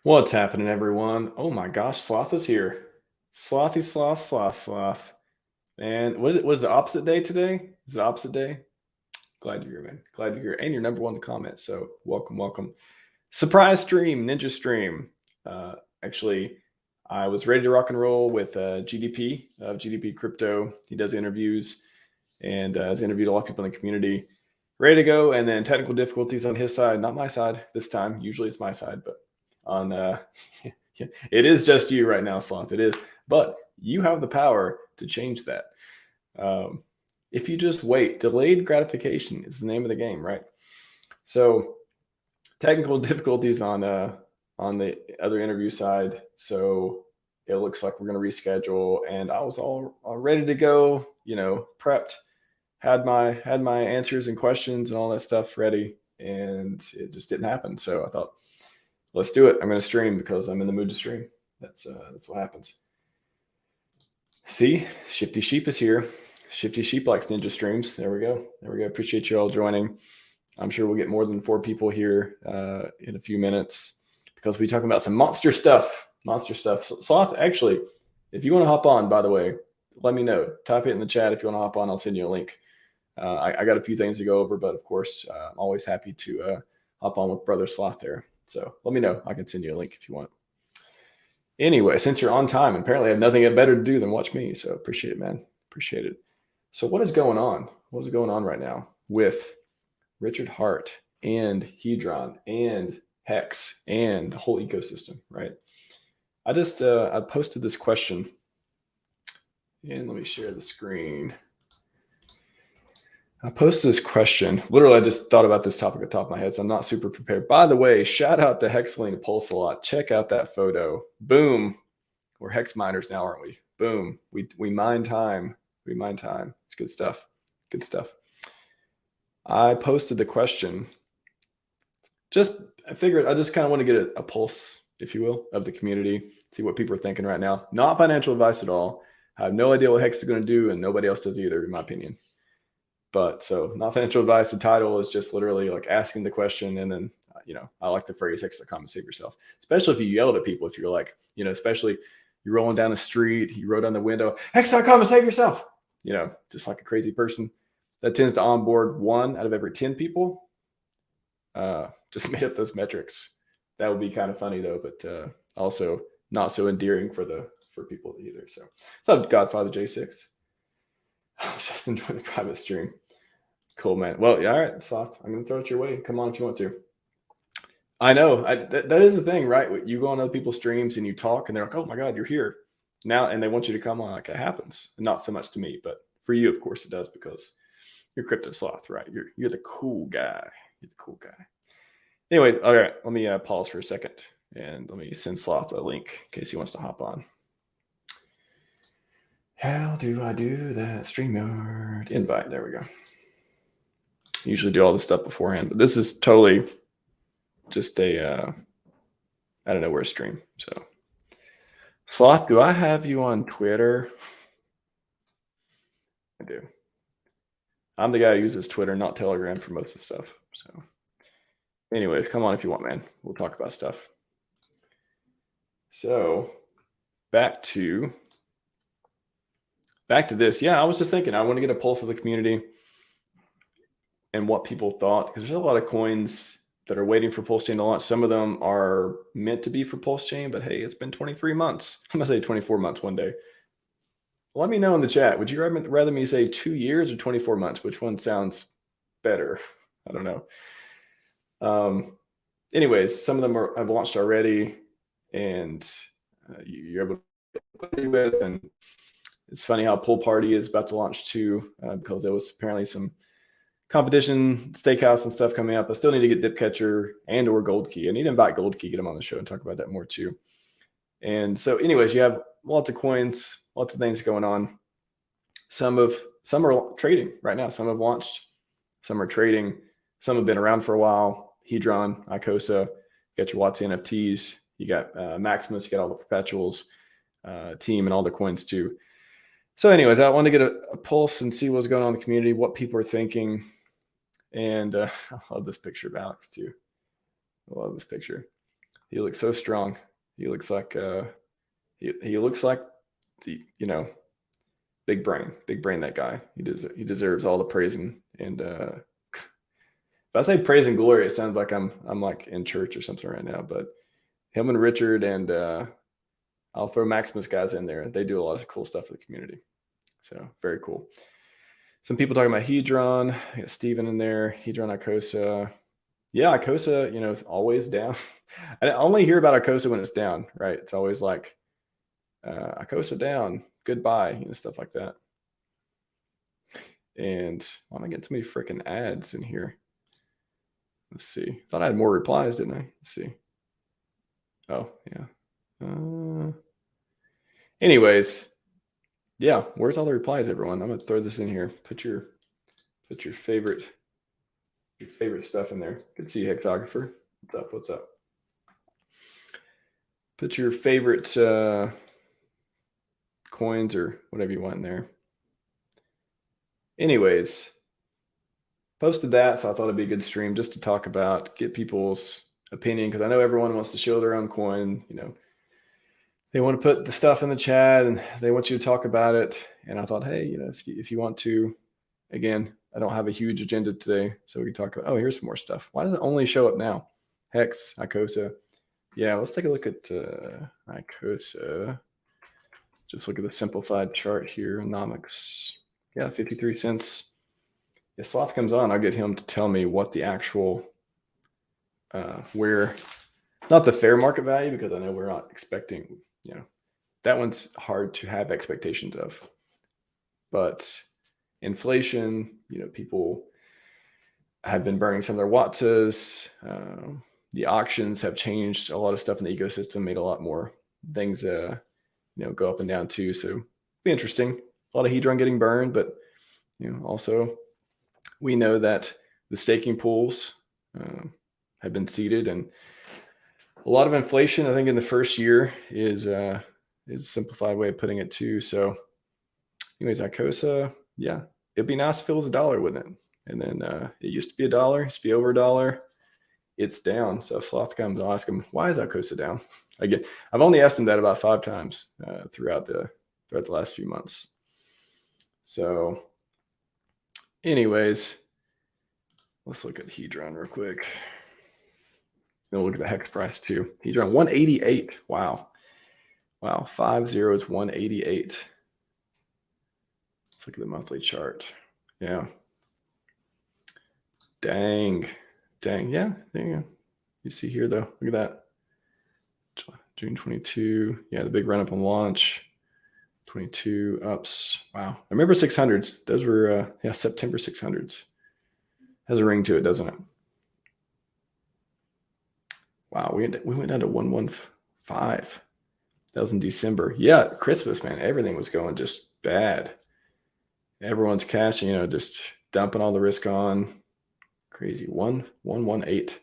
What's happening, everyone? Oh my gosh, Sloth is here. Slothy, sloth, sloth, sloth. And what is the opposite day today? Is it opposite day? Glad you're here, man. Glad you're here. And you're number one to comment. So welcome, welcome. Surprise stream, ninja stream. Actually, I was ready to rock and roll with GDP of GDP Crypto. He does interviews and has interviewed a lot of people in the community. Ready to go. And then technical difficulties on his side, not my side this time. Usually it's my side, but on it is just you right now, Sloth. It is, but you have the power to change that. If you just wait, delayed gratification is the name of the game, right? So technical difficulties on the other interview side. So it looks like we're going to reschedule, and I was all ready to go, prepped, had my answers and questions and all that stuff ready, and it just didn't happen. So I thought, let's do it. I'm going to stream because I'm in the mood to stream. That's what happens. See, Shifty Sheep is here. Shifty Sheep likes ninja streams. There we go. There we go. Appreciate you all joining. I'm sure we'll get more than 4 people here in a few minutes because we're talking about some monster stuff. Monster stuff. Sloth, actually, if you want to hop on, by the way, let me know. Type it in the chat if you want to hop on. I'll send you a link. I got a few things to go over, but of course, I'm always happy to hop on with Brother Sloth there. So let me know. I can send you a link if you want. Anyway, since you're on time, apparently I have nothing better to do than watch me. So appreciate it, man. Appreciate it. So what is going on? What is going on right now with Richard Hart and Hedron and Hex and the whole ecosystem, right? I just I posted this question, and let me share the screen. I posted this question. Literally, I just thought about this topic at the top of my head, so I'm not super prepared. By the way, shout out to Hexling Pulse a lot. Check out that photo. Boom. We're hex miners now, aren't we? Boom. We mine time. We mine time. It's good stuff. Good stuff. I posted the question. I figured I just kind of want to get a pulse, if you will, of the community, see what people are thinking right now. Not financial advice at all. I have no idea what Hex is going to do, and nobody else does either, in my opinion. But so not financial advice. The title is just literally like asking the question. And then, I like the phrase hex.com and save yourself, especially if you yell at people. If you're like, especially you're rolling down the street, you roll down the window, hex.com and save yourself, just like a crazy person. That tends to onboard 1 out of every 10 people. Just made up those metrics. That would be kind of funny though, but also not so endearing for people either. So what's up, Godfather J6? I was just enjoying the private stream. Cool, man. Well, yeah, all right, Sloth. I'm going to throw it your way. Come on if you want to. I know. That is the thing, right? You go on other people's streams and you talk, and they're like, oh, my God, you're here now. And they want you to come on. Like, it happens. Not so much to me, but for you, of course, it does because you're Crypto Sloth, right? You're the cool guy. You're the cool guy. Anyway, all right. Let me pause for a second, and let me send Sloth a link in case he wants to hop on. How do I do that? StreamYard invite. There we go. Usually do all this stuff beforehand, but this is totally just a I don't know where stream. So Sloth, do I have you on Twitter? I do. I'm the guy who uses Twitter, not Telegram for most of the stuff. So anyway, come on if you want, man. We'll talk about stuff. So back to this. Yeah, I was just thinking I want to get a pulse of the community and what people thought, because there's a lot of coins that are waiting for PulseChain to launch. Some of them are meant to be for PulseChain, but hey, it's been 23 months. I'm going to say 24 months one day. Let me know in the chat. Would you rather me say 2 years or 24 months? Which one sounds better? I don't know. Anyways, some of them have launched already, and you're able to play with. And it's funny how Pool Party is about to launch too, because there was apparently some competition, Steakhouse and stuff coming up. I still need to get Dipcatcher and or Gold Key. I need to invite Gold Key, get him on the show and talk about that more too. And so anyways, you have lots of coins, lots of things going on. Some are trading right now. Some have launched, some are trading. Some have been around for a while. Hedron, Icosa, you got your Watts NFTs, you got Maximus, you got all the perpetuals, team and all the coins too. So anyways, I want to get a pulse and see what's going on in the community, what people are thinking. And I love this picture of Alex too. I love this picture. He looks so strong. He looks like he looks like the big brain, that guy. He deserves all the praise and if I say praise and glory, it sounds like I'm like in church or something right now. But him and Richard and I'll throw Maximus guys in there. They do a lot of cool stuff for the community. So very cool. Some people talking about Hedron. I got Steven in there. Hedron Icosa. Yeah, Icosa, it's always down. I only hear about Icosa when it's down, right? It's always like Icosa down, goodbye, stuff like that. And why am I getting so many freaking ads in here? Let's see. Thought I had more replies, didn't I? Let's see. Oh, yeah. Anyways, yeah. Where's all the replies, everyone? I'm gonna throw this in here. Put your favorite stuff in there. Good to see you, Hectographer. What's up? Put your favorite coins or whatever you want in there. Anyways, posted that, so I thought it'd be a good stream just to talk about, get people's opinion, because I know everyone wants to show their own coin. They want to put the stuff in the chat and they want you to talk about it. And I thought, hey, if you want to, again, I don't have a huge agenda today, so we can talk about. Oh, here's some more stuff. Why does it only show up now? Hex, Icosa. Yeah, let's take a look at Icosa. Just look at the simplified chart here. Nomics. Yeah, 53 cents. If Sloth comes on, I'll get him to tell me what the actual, where, not the fair market value, because I know we're not expecting, that one's hard to have expectations of. But inflation, people have been burning some of their Wattses. The auctions have changed a lot of stuff in the ecosystem, made a lot more things, go up and down too. So it'll be interesting. A lot of Hedron getting burned, but also we know that the staking pools have been seeded, and a lot of inflation, I think, in the first year is a simplified way of putting it too. So anyways, Icosa, yeah, it'd be nice if it was $1, wouldn't it? And then it used to be $1, used to be over $1. It's down. So if Sloth comes, I'll ask him, why is Icosa down? Again, I've only asked him that about 5 times throughout the last few months. So anyways, let's look at Hedron real quick. We'll look at the hex price too. Hedron 188. Wow. 5 zeros, 188. Let's look at the monthly chart. Yeah. Dang. Yeah, there you go. You see here though. Look at that. June 22. Yeah, the big run up on launch. 22 ups. Wow. I remember 600s. Those were September 600s. Has a ring to it, doesn't it? Wow, we went down to 115. That was in December. Yeah, Christmas, man. Everything was going just bad. Everyone's cashing, just dumping all the risk on. Crazy. 118.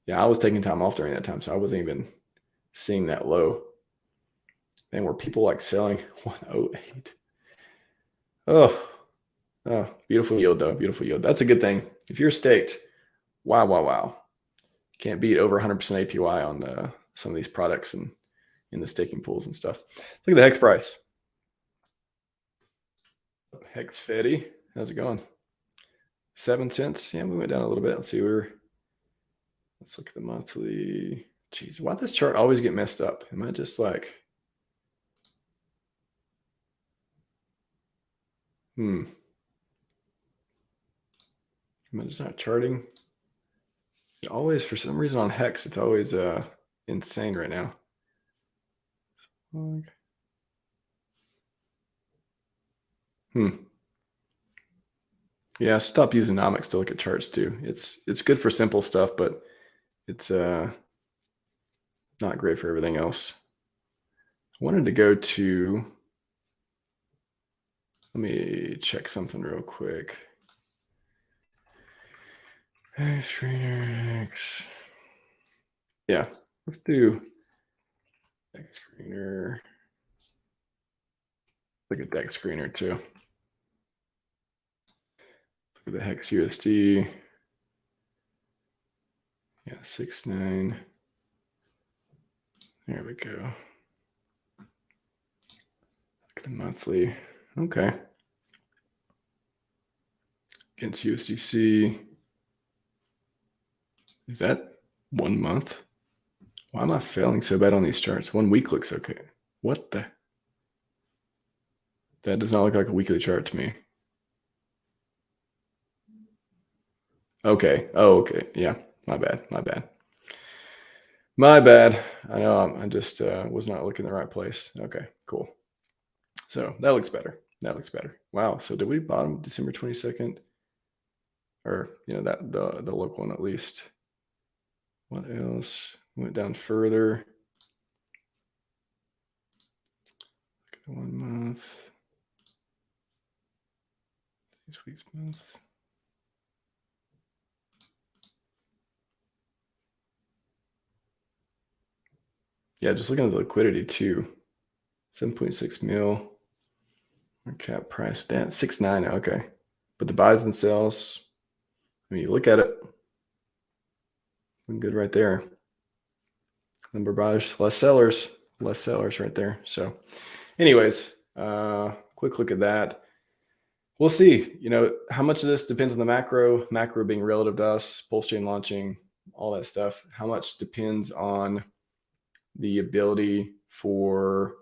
Yeah, I was taking time off during that time, so I wasn't even seeing that low. And were people like selling 108? Oh, beautiful yield though. Beautiful yield. That's a good thing. If you're staked, wow. Can't beat over 100% APY on some of these products and in the staking pools and stuff. Look at the hex price. Hex Fetty, how's it going? 7 cents. Yeah, we went down a little bit. Let's look at the monthly. Jeez, why does this chart always get messed up? Am I just like, am I just not charting? It always, for some reason on Hex, it's always insane right now. Yeah, stop using Nomics to look at charts too. It's good for simple stuff, but it's not great for everything else. I wanted to go to, let me check something real quick. Screener X. Yeah, let's do X screener. Look at Dex screener too. Look at the Hex USD. Yeah, 6.9. There we go. Look at the monthly. Okay. Against USDC. Is that 1 month? Why am I failing so bad on these charts? 1 week looks okay. What the? That does not look like a weekly chart to me. Okay. Oh, okay. Yeah. My bad. I know I just was not looking in the right place. Okay, cool. So that looks better. Wow. So did we bottom December 22nd? Or, that the local one at least. What else? Went down further. Look at the 1 month. 6 weeks months. Yeah, just looking at the liquidity too. 7.6 mil. Our cap price down 6.9. Okay. But the buys and sells, I mean, you look at it, looking good right there. Number of buyers, less sellers right there. So anyways, quick look at that. We'll see, how much of this depends on the macro being relative to us, PulseChain launching, all that stuff. How much depends on the ability for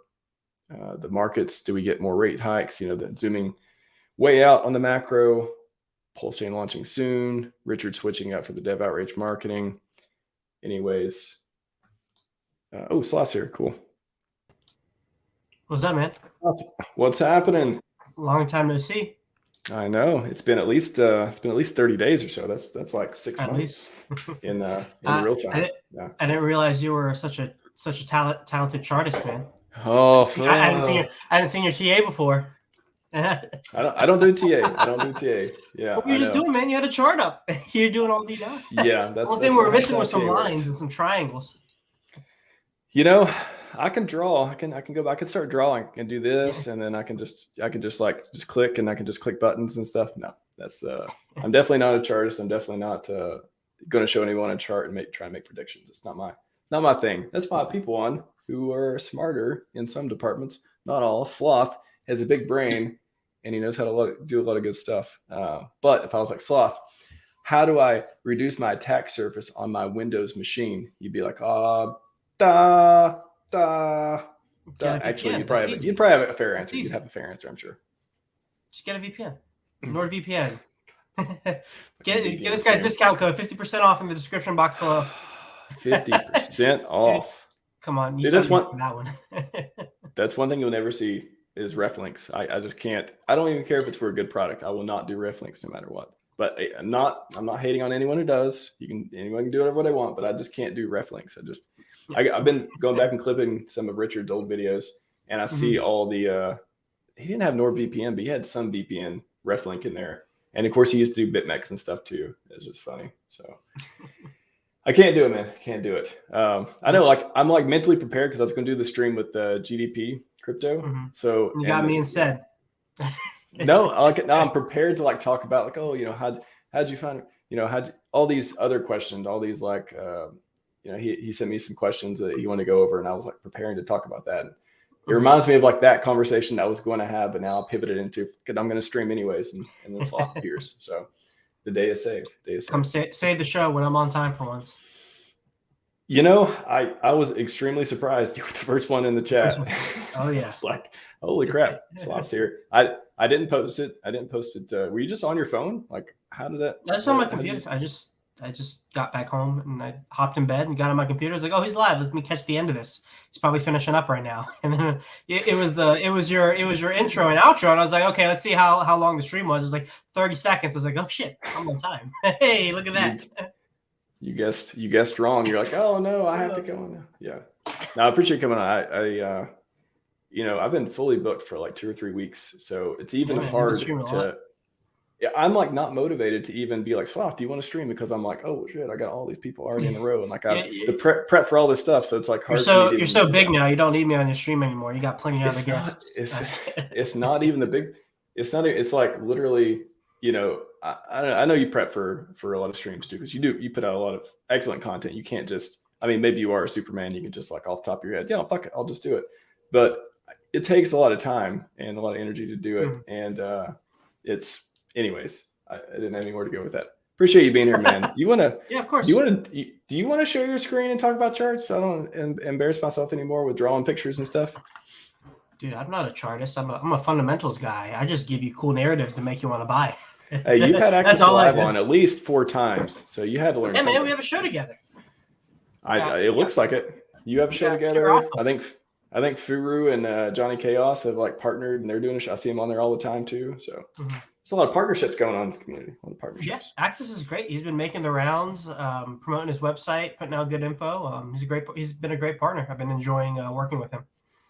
the markets? Do we get more rate hikes? The zooming way out on the macro, PulseChain launching soon, Richard switching out for the dev outreach marketing. Anyways, Sloth's here. Cool. What's up, man? What's happening? Long time no see. I know. It's been at least 30 days or so. That's like 6 At months least. in real time. I didn't realize you were such a talented chartist, man. Oh, I hadn't seen your TA before. I don't do TA. Yeah. What were you just doing, man? You had a chart up. You're doing all these now. Yeah, that's the thing we're missing was some lines and some triangles. I can draw. I can go back and start drawing and do this, and then I can just click, and I can just click buttons and stuff. No, that's I'm definitely not a chartist. I'm definitely not going to show anyone a chart and try and make predictions. It's not my thing. That's why people on who are smarter in some departments, not all. Sloth has a big brain, and he knows how to do a lot of good stuff. But if I was like Sloth, how do I reduce my attack surface on my Windows machine? You'd be like, Actually, you'd probably have a fair answer. You'd have a fair answer, I'm sure. Just get a VPN. NordVPN. Get this guy's discount code, 50% off in the description box below. 50% off. Dude, come on, you that's one. That one. That's one thing you'll never see is ref links. I just can't. I don't even care if it's for a good product. I will not do ref links no matter what. But I'm not hating on anyone who does. Anyone can do whatever they want, but I just can't do ref links. I've been going back and clipping some of Richard's old videos, and I see all the he didn't have NordVPN, but he had some VPN ref link in there. And of course he used to do BitMEX and stuff too. It's just funny. So I can't do it, man. Can't do it. I know, I'm mentally prepared because I was going to do the stream with GDP crypto. So you got me instead. No, I'm prepared to talk about how'd you find all these other questions, all these he sent me some questions that he wanted to go over, and I was preparing to talk about that. It reminds me of that conversation I was going to have, but now I pivoted into because I'm going to stream anyways, and then Sloth appears. So the day is saved. Come save the show when I'm on time for once. I was extremely surprised you were the first one in the chat. Oh yeah. It's holy crap, Sloth's here. I didn't post it. Were you just on your phone? How did that? That's on my computer. I just got back home and I hopped in bed and got on my computer. I was like, oh, he's live. Let me catch the end of this. He's probably finishing up right now. And then it was your intro and outro. And I was like, okay, let's see how long the stream was. It was like 30 seconds. I was like, oh shit, I'm on time. Hey, look at that. You guessed wrong. You're like, oh no, I have to go on now. Yeah. No, I appreciate you coming on. I've been fully booked for 2 or 3 weeks. So it's even hard to. Yeah, I'm not motivated to even be like, Sloth, do you want to stream? Because I'm like, oh shit, I got all these people already in a row, and the prep for all this stuff. So it's hard. You're so big now. You don't need me on your stream anymore. You got plenty of other guests. It's not even the big. It's not. It's literally. I know you prep for a lot of streams too, because you put out a lot of excellent content. You can't just I mean, maybe you are a Superman. You can just like off the top of your head, yeah, fuck it, I'll just do it. But it takes a lot of time and a lot of energy to do it. And it's, anyways, I didn't have anywhere to go with that. Appreciate you being here, man. Do you want to? Yeah, of course. Do you want to share your screen and talk about charts? I don't embarrass myself anymore with drawing pictures and stuff. Dude, I'm not a chartist. I'm a fundamentals guy. I just give you cool narratives to make you want to buy. Hey, you've had Access Live on at least 4 times, so you had to learn. Yeah, something. man, we have a show together. It looks like it. You have a show together. I think Furu and Johnny Chaos have like partnered, and they're doing a show. I see him on there all the time too. So there's a lot of partnerships going on in this community. A lot of partnerships. Yeah, Access is great. He's been making the rounds, promoting his website, putting out good info. He's been a great partner. I've been enjoying working with him.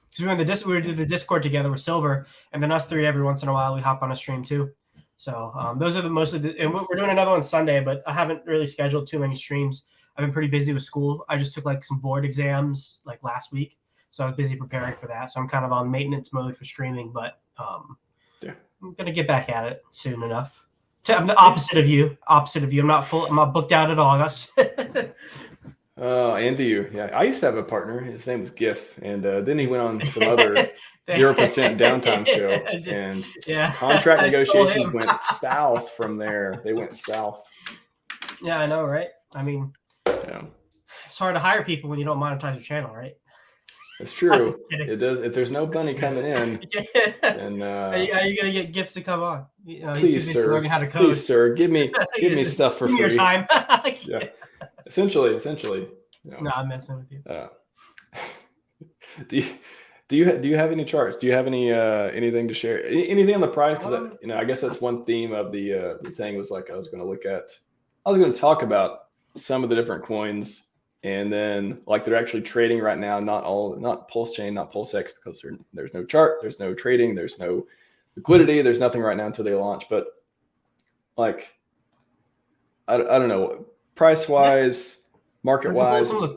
Because we do the Discord together with Silver, and then us 3 every once in a while we hop on a stream too. So those are and we're doing another one Sunday, but I haven't really scheduled too many streams. I've been pretty busy with school. I just took like some board exams like last week, so I was busy preparing for that. So I'm kind of on maintenance mode for streaming, but I'm gonna get back at it soon enough. I'm the opposite of you. I'm not booked out at all. Envy you. Yeah, I used to have a partner. His name was GIF, and then he went on some other 0% downtime show, and contract negotiations went south from there. They went south. Yeah, I know, right? I mean, it's hard to hire people when you don't monetize your channel, right? It's true. It does. If there's no money coming in, then are you gonna get GIFs to come on? Please, sir. Learning how to code. Please, sir. Give me stuff for free. Your time. Yeah. Essentially. No, I'm messing with you. Do you have any charts? Do you have any anything to share? Anything on the price? Because I guess that's one theme of the thing was like I was going to talk about some of the different coins, and then like they're actually trading right now. Not PulseChain, not PulseX, because there's no chart, there's no trading, there's no liquidity, there's nothing right now until they launch. But like I don't know, price wise. Market wise, I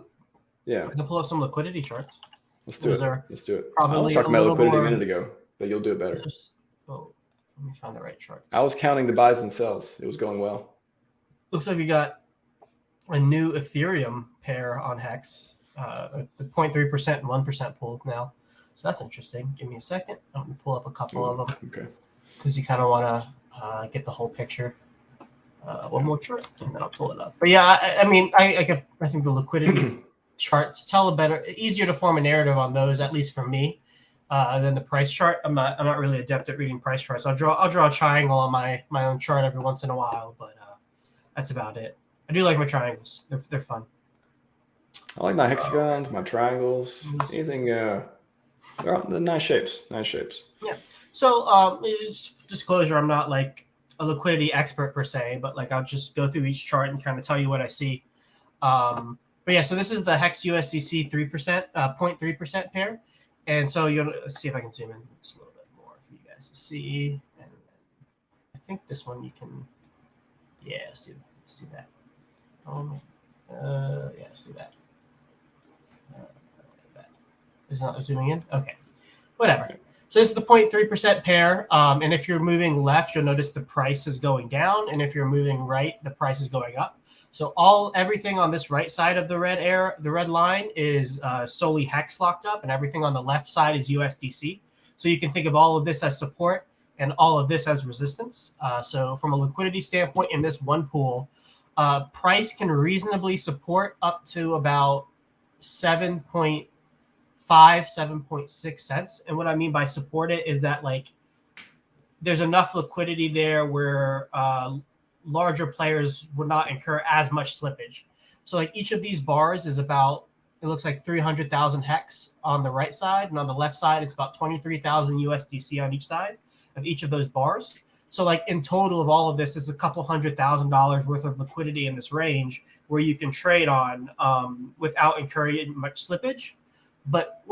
can pull up some liquidity charts. Let's do it. I was talking about liquidity a minute ago, but you'll do it better. Let me find the right chart. I was counting the buys and sells. It was going well. Looks like we got a new Ethereum pair on Hex, the 0.3% and 1% pool now. So that's interesting. Give me a second. I'm going to pull up a couple of them. Okay. Because you kind of want to get the whole picture. One more chart, and then I'll pull it up. But yeah, I mean, I think the liquidity charts tell easier to form a narrative on those, at least for me, than the price chart. I'm not really adept at reading price charts. I'll draw a triangle on my own chart every once in a while, but that's about it. I do like my triangles. They're fun. I like my hexagons, my triangles, anything. They're nice shapes. Yeah. So disclosure, I'm not like a liquidity expert per se, but like I'll just go through each chart and kind of tell you what I see. But yeah, so this is the Hex USDC 0.3% pair, and so let's see if I can zoom in just a little bit more for you guys to see. And I think this one you can, let's do that. Let's do that. Is not zooming in? Okay, whatever. So this is the 0.3% pair, and if you're moving left, you'll notice the price is going down, and if you're moving right, the price is going up. So everything on this right side of the red line is solely Hex locked up, and everything on the left side is USDC. So you can think of all of this as support and all of this as resistance. So from a liquidity standpoint, in this one pool, price can reasonably support up to about 7.6 cents. And what I mean by support it is that like there's enough liquidity there where larger players would not incur as much slippage. So like each of these bars is about, it looks like 300,000 Hex on the right side, and on the left side it's about 23,000 USDC on each side of each of those bars. So like in total of all of this is a couple $100,000 worth of liquidity in this range where you can trade on without incurring much slippage. But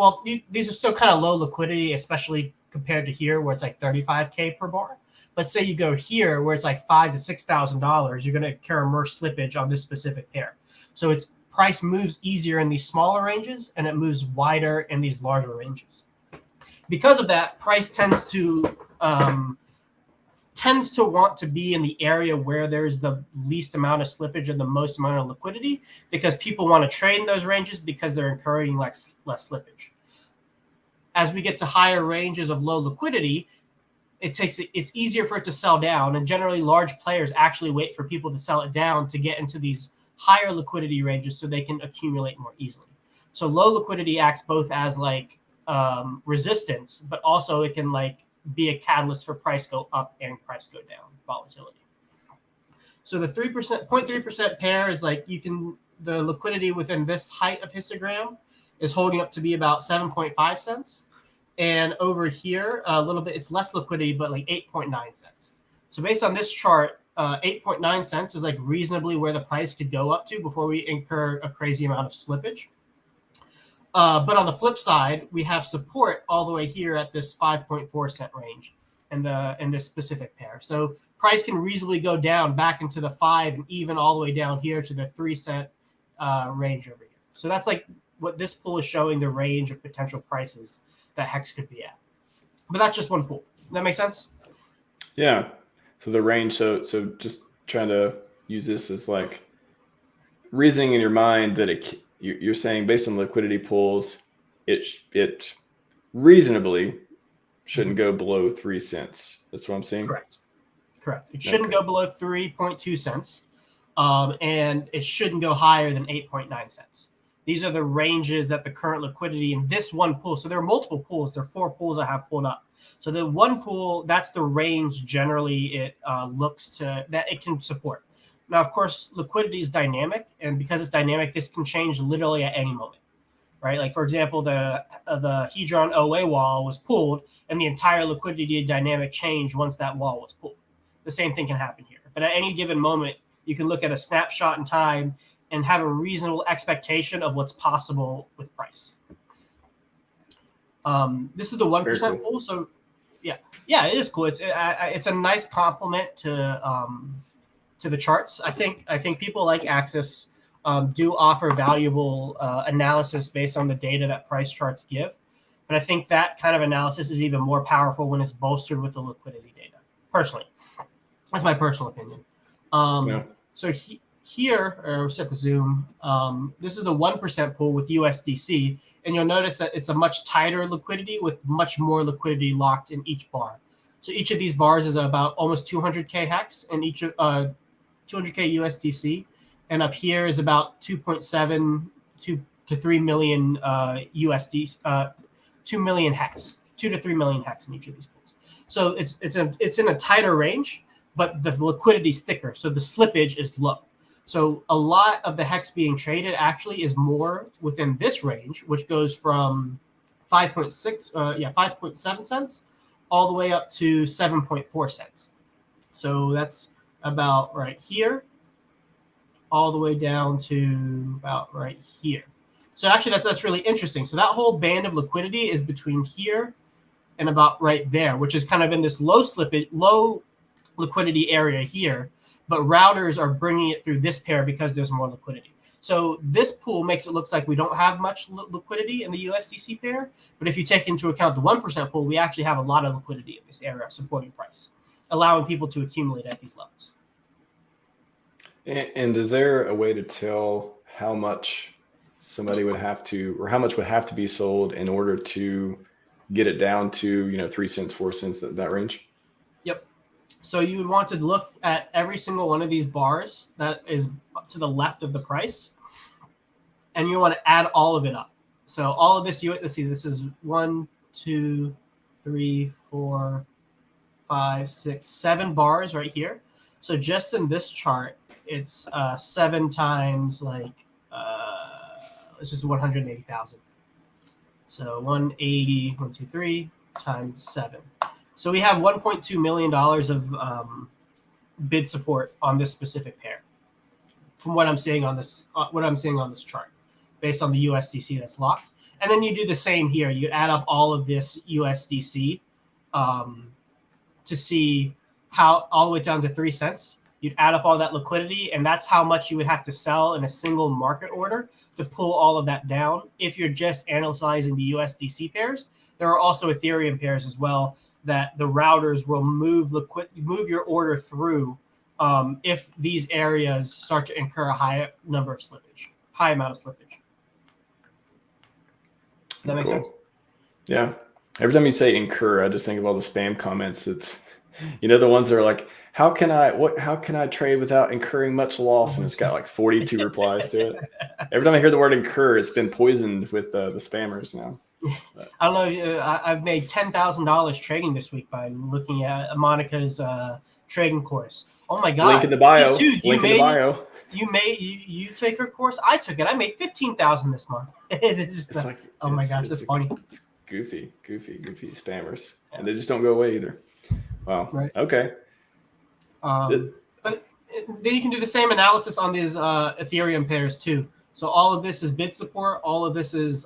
these are still kind of low liquidity, especially compared to here where it's like 35K per bar. But say you go here where it's like $5,000 to $6,000, you're going to incur more slippage on this specific pair. So its price moves easier in these smaller ranges and it moves wider in these larger ranges. Because of that, price tends to tends to want to be in the area where there's the least amount of slippage and the most amount of liquidity, because people want to trade in those ranges because they're incurring less slippage. As we get to higher ranges of low liquidity, it's easier for it to sell down, and generally large players actually wait for people to sell it down to get into these higher liquidity ranges so they can accumulate more easily. So low liquidity acts both as like resistance, but also it can like be a catalyst for price go up and price go down volatility. So the 0.3% pair is like, the liquidity within this height of histogram is holding up to be about 7.5 cents. And over here, a little bit, it's less liquidity, but like 8.9 cents. So based on this chart, 8.9 cents is like reasonably where the price could go up to before we incur a crazy amount of slippage. But on the flip side, we have support all the way here at this 5.4 cent range in this specific pair. So price can reasonably go down back into the 5 and even all the way down here to the 3 cent range over here. So that's like what this pool is showing, the range of potential prices that Hex could be at. But that's just one pool. Does that make sense? Yeah. So the range, so just trying to use this as like reasoning in your mind that you're saying based on liquidity pools, it reasonably shouldn't go below 3 cents. That's what I'm saying? Correct. It shouldn't go below 3.2 cents. And it shouldn't go higher than 8.9 cents. These are the ranges that the current liquidity in this one pool. So there are multiple pools. There are 4 pools I have pulled up. So the one pool, that's the range generally it looks to that it can support. Now, of course, liquidity is dynamic, and because it's dynamic, this can change literally at any moment, right? Like, for example, the Hedron OA wall was pulled, and the entire liquidity dynamic changed once that wall was pulled. The same thing can happen here. But at any given moment, you can look at a snapshot in time and have a reasonable expectation of what's possible with price. This is the 1% pool, so yeah, it is cool. It's a nice complement to the charts. I think people like Axis do offer valuable analysis based on the data that price charts give, but I think that kind of analysis is even more powerful when it's bolstered with the liquidity data. Personally, that's my personal opinion. So here, or set the zoom, this is the 1% pool with USDC, and you'll notice that it's a much tighter liquidity with much more liquidity locked in each bar. So each of these bars is about almost 200K hex, and each 200K USDC, and up here is about 2.7 to 3 million USD, 2 million hex, 2 to 3 million hex in each of these pools. So it's in a tighter range, but the liquidity is thicker, so the slippage is low. So a lot of the hex being traded actually is more within this range, which goes from 5.7 cents all the way up to 7.4 cents. So that's about right here, all the way down to about right here. So actually that's really interesting. So that whole band of liquidity is between here and about right there, which is kind of in this low liquidity area here. But routers are bringing it through this pair because there's more liquidity. So this pool makes it look like we don't have much liquidity in the USDC pair. But if you take into account the 1% pool, we actually have a lot of liquidity in this area supporting price, allowing people to accumulate at these levels. And is there a way to tell how much somebody would have to, or how much would have to be sold in order to get it down to, 3 cents, 4 cents, that range? Yep. So you would want to look at every single one of these bars that is to the left of the price, and you want to add all of it up. So all of this, let's see, this is 1, 2, 3, 4, 5, 6, 7 bars right here. So just in this chart, it's 7 times like, let's just 180,000. So 180, 1, 2, 3 times 7. So we have $1.2 million of bid support on this specific pair, from what I'm seeing on this chart, based on the USDC that's locked. And then you do the same here. You add up all of this USDC to see how all the way down to 3 cents. You'd add up all that liquidity, and that's how much you would have to sell in a single market order to pull all of that down. If you're just analyzing the USDC pairs, there are also Ethereum pairs as well that the routers will move your order through if these areas start to incur a high amount of slippage. Does that make sense? Yeah. Every time you say incur, I just think of all the spam comments. It's, the ones that are like, how can I trade without incurring much loss? And it's got like 42 replies to it. Every time I hear the word incur, it's been poisoned with the spammers now. But I don't know. I've made $10,000 trading this week by looking at Monica's trading course. Oh my god! Link in the bio. Dude, link in the bio. You take her course. I took it. I made $15,000 this month. It's like, oh my gosh, that's funny. It's goofy spammers, and they just don't go away either. Wow. Right. Okay. But then you can do the same analysis on these Ethereum pairs too. So all of this is bid support. All of this is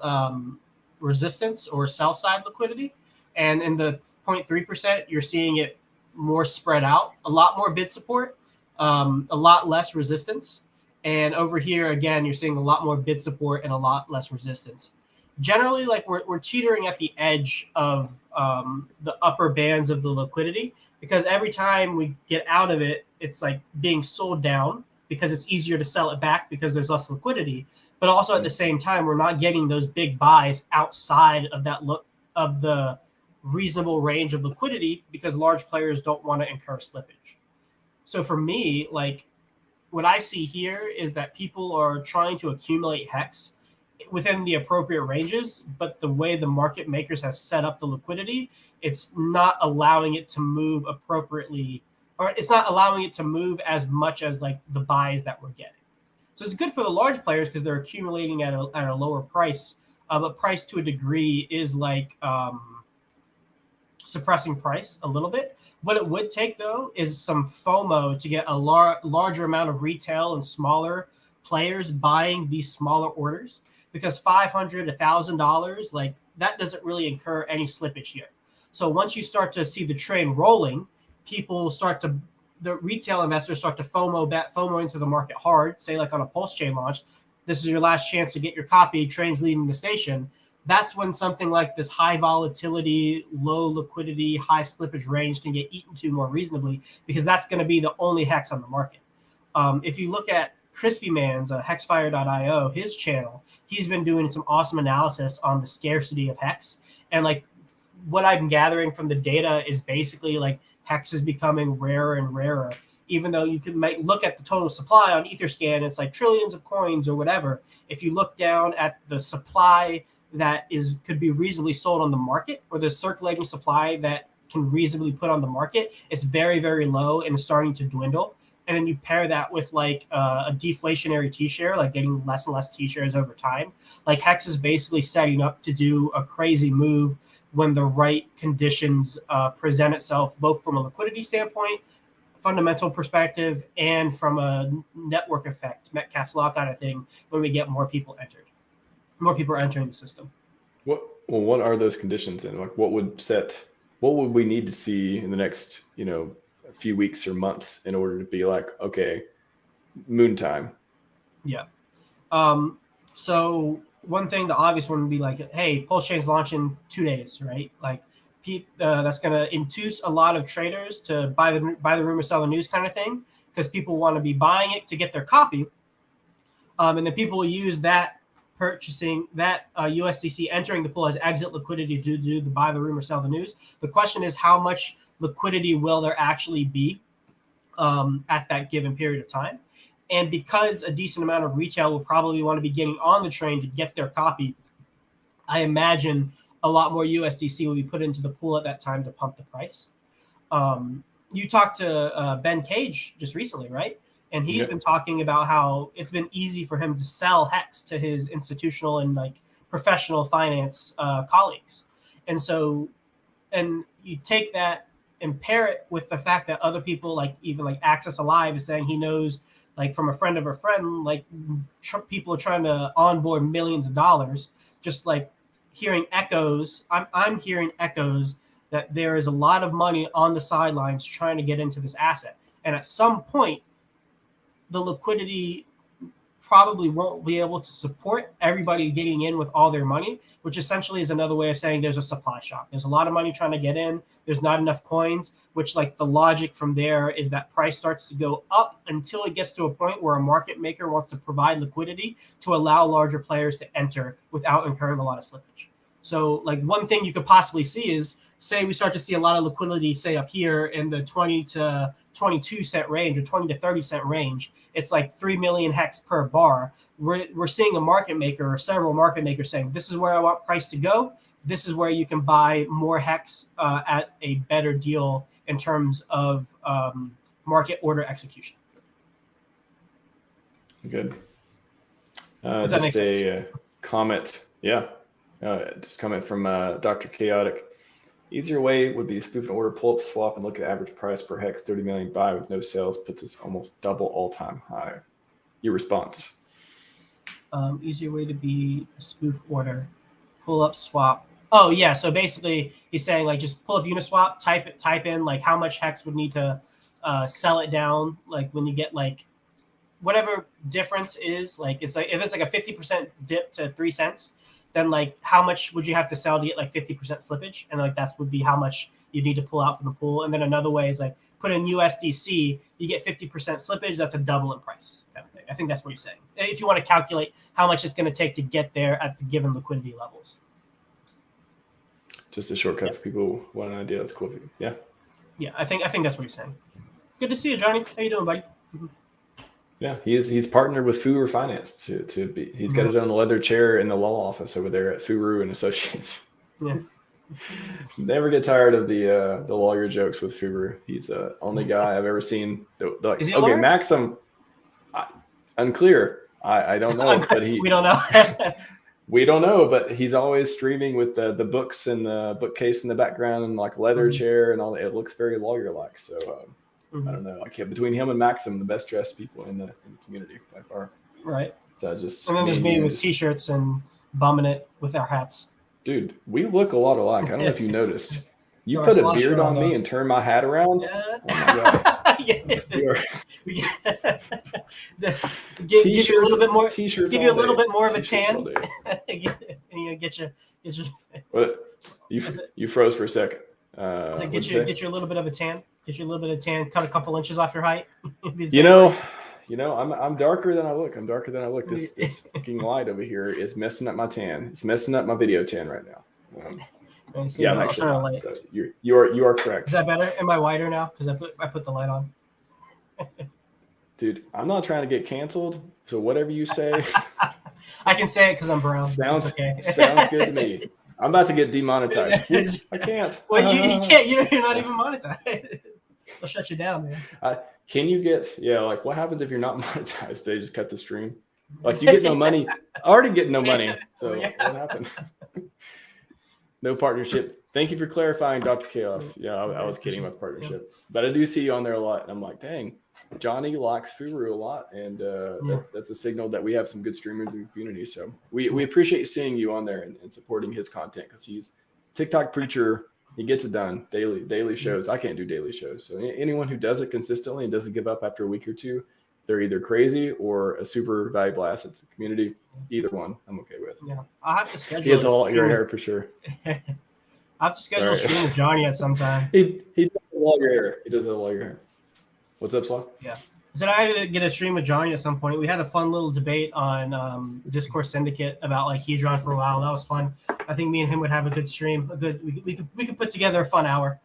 resistance or sell side liquidity. And in the 0.3%, you're seeing it more spread out, a lot more bid support, a lot less resistance. And over here, again, you're seeing a lot more bid support and a lot less resistance. Generally, like we're teetering at the edge of the upper bands of the liquidity, because every time we get out of it, it's like being sold down because it's easier to sell it back because there's less liquidity. But also at the same time, we're not getting those big buys outside of that of the reasonable range of liquidity because large players don't want to incur slippage. So for me, like what I see here is that people are trying to accumulate HEX within the appropriate ranges, but the way the market makers have set up the liquidity, it's not allowing it to move appropriately, or it's not allowing it to move as much as like the buys that we're getting. So it's good for the large players because they're accumulating at a lower price, but price to a degree is like suppressing price a little bit. What it would take though is some FOMO to get a larger amount of retail and smaller players buying these smaller orders, because $500, $1,000, like that doesn't really incur any slippage here. So once you start to see the train rolling, the retail investors start to FOMO into the market hard, say like on a PulseChain launch, this is your last chance to get your copy, train's leaving the station. That's when something like this high volatility, low liquidity, high slippage range can get eaten to more reasonably, because that's going to be the only HEX on the market. If you look at Crispy Man's hexfire.io, his channel, he's been doing some awesome analysis on the scarcity of HEX. And like what I'm gathering from the data is basically like HEX is becoming rarer and rarer, even though you might look at the total supply on Etherscan, it's like trillions of coins or whatever. If you look down at the supply that could be reasonably sold on the market, or the circulating supply that can reasonably put on the market, it's very, very low and starting to dwindle. And then you pair that with like a deflationary T-share, like getting less and less T-shares over time. Like HEX is basically setting up to do a crazy move when the right conditions present itself, both from a liquidity standpoint, fundamental perspective, and from a network effect, Metcalfe's law kind of thing, when we get more people are entering the system. What are those conditions, and like what would we need to see in the next a few weeks or months in order to be like, okay, moon time? Yeah. So one thing, the obvious one would be like, hey, PulseChain's launching 2 days, right? Like that's going to induce a lot of traders to buy the rumor, sell the news kind of thing, because people want to be buying it to get their copy. And then people will use that purchasing that USDC entering the pool as exit liquidity to do the buy the rumor, sell the news. The question is, how much liquidity will there actually be at that given period of time? And because a decent amount of retail will probably want to be getting on the train to get their copy, I imagine a lot more USDC will be put into the pool at that time to pump the price. You talked to Ben Cage just recently, right? And he's been talking about how it's been easy for him to sell HEX to his institutional and like professional finance colleagues. And so, and you take that and pair it with the fact that other people, like even like Access Alive, is saying he knows, like from a friend of a friend, like people are trying to onboard millions of dollars. Just like hearing echoes, I'm hearing echoes that there is a lot of money on the sidelines trying to get into this asset. And at some point, the liquidity probably won't be able to support everybody getting in with all their money, which essentially is another way of saying there's a supply shock. There's a lot of money trying to get in. There's not enough coins, which like the logic from there is that price starts to go up until it gets to a point where a market maker wants to provide liquidity to allow larger players to enter without incurring a lot of slippage. So like one thing you could possibly see is, say we start to see a lot of liquidity, say up here in the 20 to 22 cent range or 20 to 30 cent range. It's like 3 million hex per bar. We're seeing a market maker or several market makers saying, this is where I want price to go. This is where you can buy more hex at a better deal in terms of market order execution. Good. Just a comment. Yeah. Just comment from Dr. Chaotic. Easier way would be to spoof an order, pull up swap, and look at average price per hex. 30 million buy with no sales puts us almost double all-time high. Your response? Easier way to be a spoof order, pull up swap. Oh yeah, so basically he's saying like just pull up Uniswap, type in like how much hex would need to sell it down. Like when you get like whatever difference is, like it's like if it's like a 50% dip to 3 cents. Then like how much would you have to sell to get like 50% slippage? And like that would be how much you need to pull out from the pool. And then another way is like put in USDC, you get 50% slippage. That's a double in price kind of thing. I think that's what you're saying. If you want to calculate how much it's going to take to get there at the given liquidity levels. Just a shortcut for people who want an idea. That's cool. Yeah. Yeah, I think that's what you're saying. Good to see you, Johnny. How you doing, buddy? Mm-hmm. Yeah, he's partnered with Furu Finance to be. He's got his own leather chair in the law office over there at Furu and Associates. Yeah. Never get tired of the lawyer jokes with Furu. He's the only guy I've ever seen. Is he a lawyer? Maxim, unclear. I don't know, but we don't know. We don't know, but he's always streaming with the books and the bookcase in the background and like leather chair and all. It looks very lawyer-like. So. I don't know. I can't. Between him and Maxim, the best dressed people in the community by far. Right. So I just. And then there's me with t-shirts and bumming it with our hats. Dude, we look a lot alike. I don't know if you noticed. You put a beard on me and turn my hat around. Yeah. Oh my god. Give you a little bit more. T-shirts. Give you a little bit more of a tan. And you get your. What? You froze for a second. Get you a little bit of a tan. Get you a little bit of tan. Cut a couple inches off your height. You know, I'm darker than I look. This fucking light over here is messing up my tan. It's messing up my video tan right now. Yeah, I'm actually. So you are correct. Is that better? Am I whiter now? Because I put the light on. Dude, I'm not trying to get canceled. So whatever you say, I can say it because I'm brown. Sounds okay. Sounds good to me. I'm about to get demonetized. I can't. Well, you can't. You're not even monetized. They'll shut you down, man. Can you get? Yeah, like what happens if you're not monetized? They just cut the stream. Like you get no money. I already get no money. So what happened? No partnership. Thank you for clarifying, Dr. Chaos. Yeah, I was kidding with partnership, but I do see you on there a lot, and I'm like, dang, Johnny likes Furu a lot, and that's a signal that we have some good streamers in the community. So we appreciate seeing you on there and supporting his content because he's TikTok preacher. He gets it done daily shows. I can't do daily shows. So anyone who does it consistently and doesn't give up after a week or two, they're either crazy or a super valuable asset to the community. Either one, I'm okay with. Yeah, I'll have to schedule. He has all your hair for sure. I have to schedule a stream with Johnny at some time. He does all your hair. He does all your hair. What's up, Slaw? Yeah. I said I had to get a stream with Johnny at some point. We had a fun little debate on Discourse Syndicate about like Hedron for a while. That was fun. I think me and him would have a good stream. We could put together a fun hour.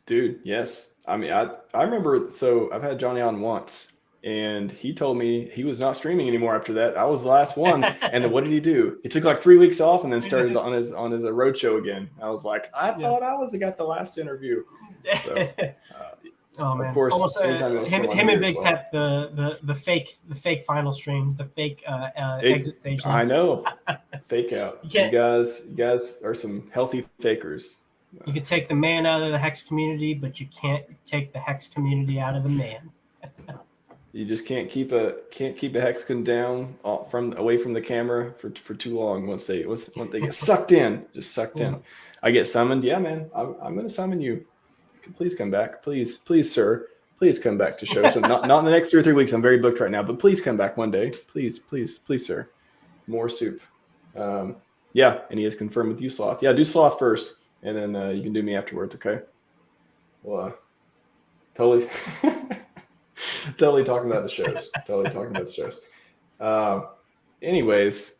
Dude, yes. I mean, I remember. So I've had Johnny on once, and he told me he was not streaming anymore after that. I was the last one. And then what did he do? He took like 3 weeks off and then started on his road show again. I was like, I thought I got the last interview. So, oh man! Of course, almost him and Big Pep, the fake final streams, the fake exit station. I know, fake out. You guys are some healthy fakers. You could take the man out of the Hex community, but you can't take the Hex community out of the man. You just can't keep a hexagon down away from the camera for too long. Once they get sucked in, just sucked in. I get summoned. Yeah, man, I'm gonna summon you please come back. Please, sir. Please come back to shows. So not in the next 2 or 3 weeks. I'm very booked right now, but please come back one day. Please, sir. More soup. Yeah, and he has confirmed with you, Sloth. Yeah, do Sloth first, and then you can do me afterwards, okay? Well, totally, totally talking about the shows. Anyways,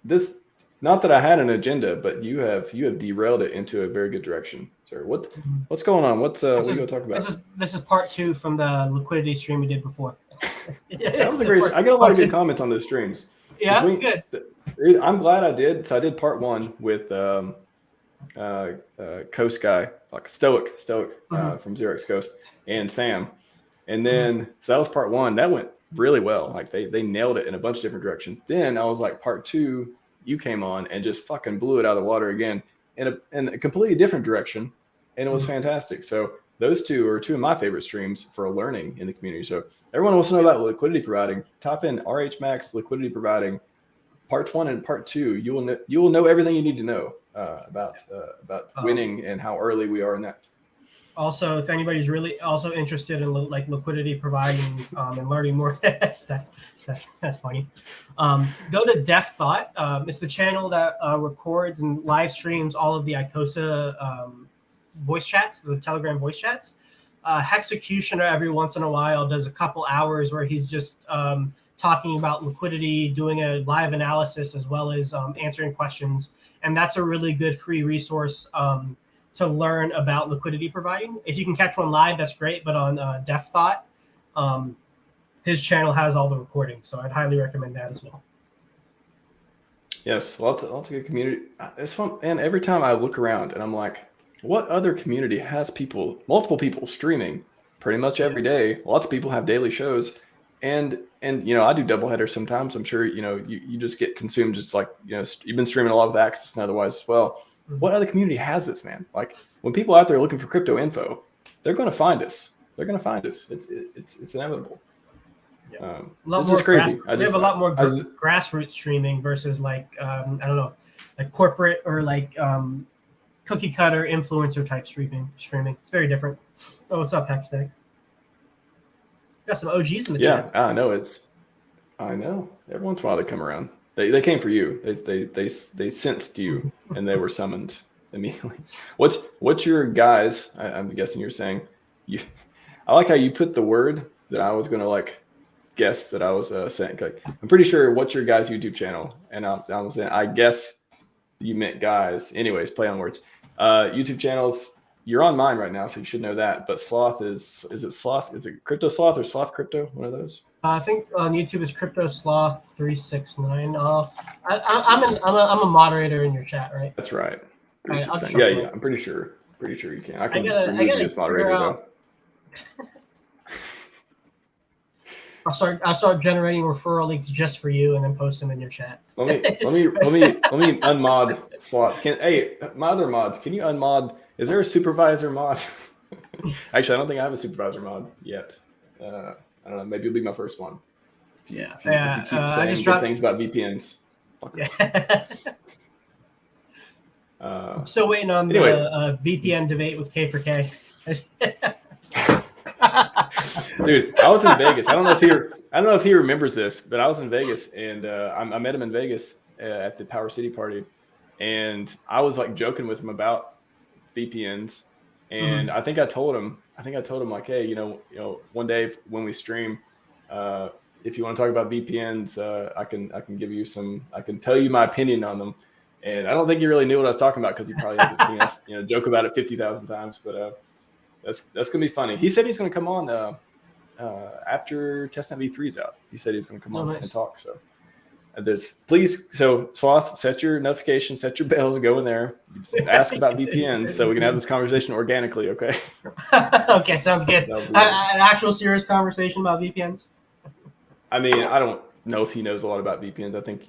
this, not that I had an agenda, but you have derailed it into a very good direction, sir. What's going on? What are you going to talk about? This is part 2 from the liquidity stream we did before. That was a great. I got a lot of good comments on those streams. Yeah, good. I'm glad I did. So I did part 1 with Coast guy, like Stoic from Xerox Coast, and Sam, and then so that was part 1. That went really well. Like they nailed it in a bunch of different directions. Then I was like, part 2, you came on and just fucking blew it out of the water again in a completely different direction, and it was fantastic. So those 2 are 2 of my favorite streams for learning in the community. So everyone wants to know about liquidity providing. Type in RHMax liquidity providing. Part 1 and part 2, you will know everything you need to know about winning and how early we are in that. Also, if anybody's really also interested in like liquidity providing and learning more, that's funny. Go to Def Thought. It's the channel that records and live streams all of the ICOSA voice chats, the Telegram voice chats. Hexecutioner every once in a while does a couple hours where he's just talking about liquidity, doing a live analysis, as well as answering questions. And that's a really good free resource to learn about liquidity providing. If you can catch one live, that's great. But on Def Thought, his channel has all the recordings. So I'd highly recommend that as well. Yes, lots of good community. It's fun. And every time I look around and I'm like, what other community has multiple people streaming pretty much every day? Lots of people have daily shows. And I do double headers sometimes. I'm sure, you just get consumed, just like, you've been streaming a lot with Access and otherwise as well. Mm-hmm. What other community has this, man? Like when people out there looking for crypto info, they're going to find us. It's inevitable. Yeah. This is crazy. We have a lot more grassroots streaming versus like, I don't know, like corporate or like cookie cutter influencer type streaming. It's very different. Oh, what's up, Hextech? Got some OGs in the chat. Yeah, I know. Every once in a while they come around. They came for you. They sensed you and they were summoned immediately. What's your guys? I'm guessing you're saying you. I like how you put the word that I was gonna like guess that I was saying. Like, I'm pretty sure what's your guys' YouTube channel, and I was saying I guess you meant guys. Anyways, play on words. YouTube channels. You're on mine right now, so you should know that. But Sloth is it Sloth? Is it Crypto Sloth or Sloth Crypto? One of those. I think on YouTube is Crypto Sloth 369. I'm a moderator in your chat, right? That's right. Right, yeah. I'm pretty sure you can. I gotta as moderator though. I'll start generating referral links just for you and then post them in your chat. Let me unmod Sloth. My other mods, can you unmod? Is there a supervisor mod? Actually, I don't think I have a supervisor mod yet. I don't know. Maybe it'll be my first one. If you keep saying good things about VPNs. I'm still waiting on the VPN debate with K4K. Dude, I was in Vegas. I don't know if he remembers this, but I was in Vegas and I met him in Vegas at the Power City party, and I was like joking with him about VPNs, and I think I told him like, hey, one day when we stream, if you want to talk about VPNs, I can give you I can tell you my opinion on them. And I don't think he really knew what I was talking about because he probably hasn't seen us, joke about it 50,000 times. But that's gonna be funny. He said he's gonna come on after testnet V3's out. He said he's gonna come on and talk. So so Sloth, set your notifications, set your bells, go in there, ask about VPNs, so we can have this conversation organically. Okay. Okay, sounds good. An actual serious conversation about VPNs. I mean, I don't know if he knows a lot about VPNs. I think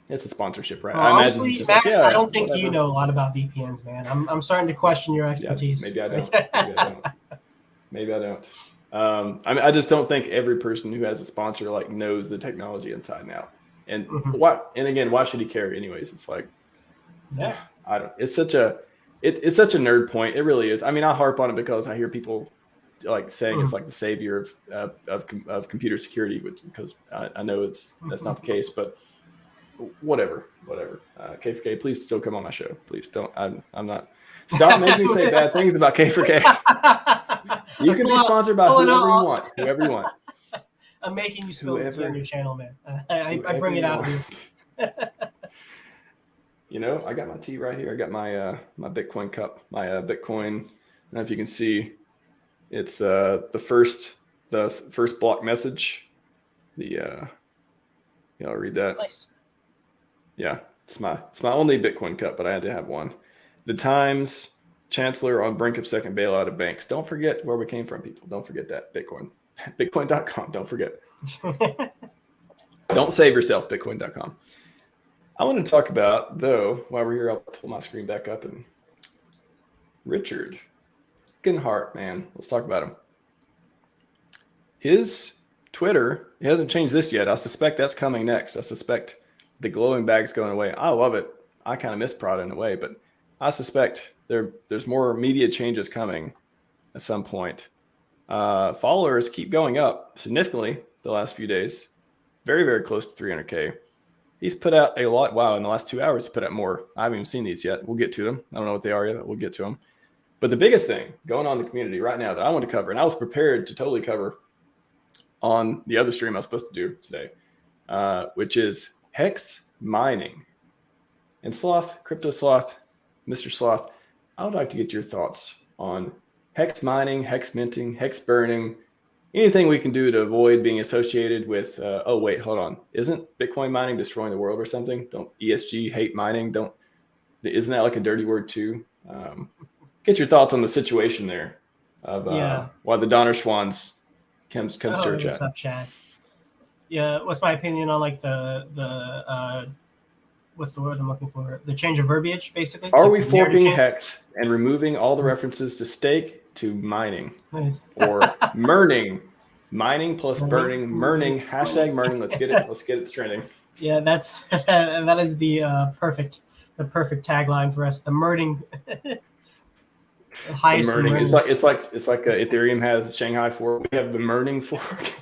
it's a sponsorship, right? Honestly, Max, I don't think you know a lot about VPNs, man. I'm starting to question your expertise. Yeah, maybe I don't. I just don't think every person who has a sponsor like knows the technology inside and out. And why should he care anyways? It's like, I don't. It's it's such a nerd point. It really is. I mean, I harp on it because I hear people like saying it's like the savior of computer security, because I know that's not the case, but whatever. K4K, please still come on my show. Please don't. I'm not. Stop making me say bad things about K4K. You can be sponsored by whoever you want. I'm making you spill the tea on your channel, man. I bring it out of you. You know, I got my tea right here. I got my my Bitcoin cup, my Bitcoin. I don't know if you can see. It's the first block message. I'll read that. Nice. Yeah, it's my only Bitcoin cup, but I had to have one. The Times, Chancellor on brink of second bailout of banks. Don't forget where we came from, people. Don't forget that. Bitcoin. Bitcoin.com. Don't forget. Don't save yourself, Bitcoin.com. I want to talk about, though, while we're here, I'll pull my screen back up. And Richard Hart, man. Let's talk about him. His Twitter, he hasn't changed this yet. I suspect that's coming next. I suspect the glowing bag's going away. I love it. I kind of miss Prada in a way, but I suspect there's more media changes coming at some point. Followers keep going up significantly the last few days. Very, very close to 300K. He's put out a lot. Wow, in the last 2 hours, he put out more. I haven't even seen these yet. We'll get to them. I don't know what they are yet. We'll get to them. But the biggest thing going on in the community right now that I want to cover, and I was prepared to totally cover on the other stream I was supposed to do today, which is hex mining. And Sloth, Crypto Sloth, Mr. Sloth, I would like to get your thoughts on hex mining, hex minting, hex burning, anything we can do to avoid being associated with, oh, wait, hold on. Isn't Bitcoin mining destroying the world or something? Don't ESG hate mining? Isn't that like a dirty word too? Get your thoughts on the situation there of why the Donner Schwans comes to our chat. What's up, Chad? Yeah, what's my opinion on like the what's the word I'm looking for? The change of verbiage, basically. Are we forking hex and removing all the references to stake to mining or murning? Mining plus burning, murning, hashtag murning. Let's get it trending. Yeah, that is the perfect tagline for us. The murning. The murning. It's like Ethereum has Shanghai fork. We have the murning fork.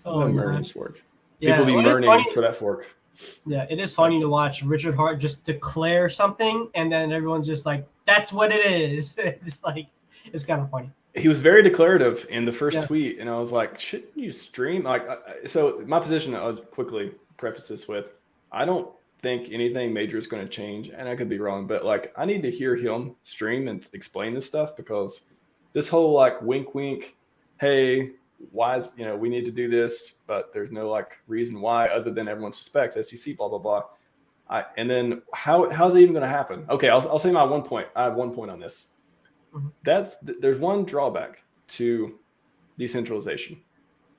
Oh, the murning fork. Yeah, people be murning for that fork. Yeah, it is funny to watch Richard Hart just declare something and then everyone's just like, that's what it is. It's like, it's kind of funny. He was very declarative in the first tweet, and I was like, shouldn't you stream? So my position, I'll quickly preface this with, I don't think anything major is going to change, and I could be wrong, but like I need to hear him stream and explain this stuff, because this whole like wink wink, hey, why is, we need to do this, but there's no like reason why other than everyone suspects SEC, blah blah blah. And then how's it even going to happen? Okay, I'll say my one point. I have 1 point on this. There's one drawback to decentralization,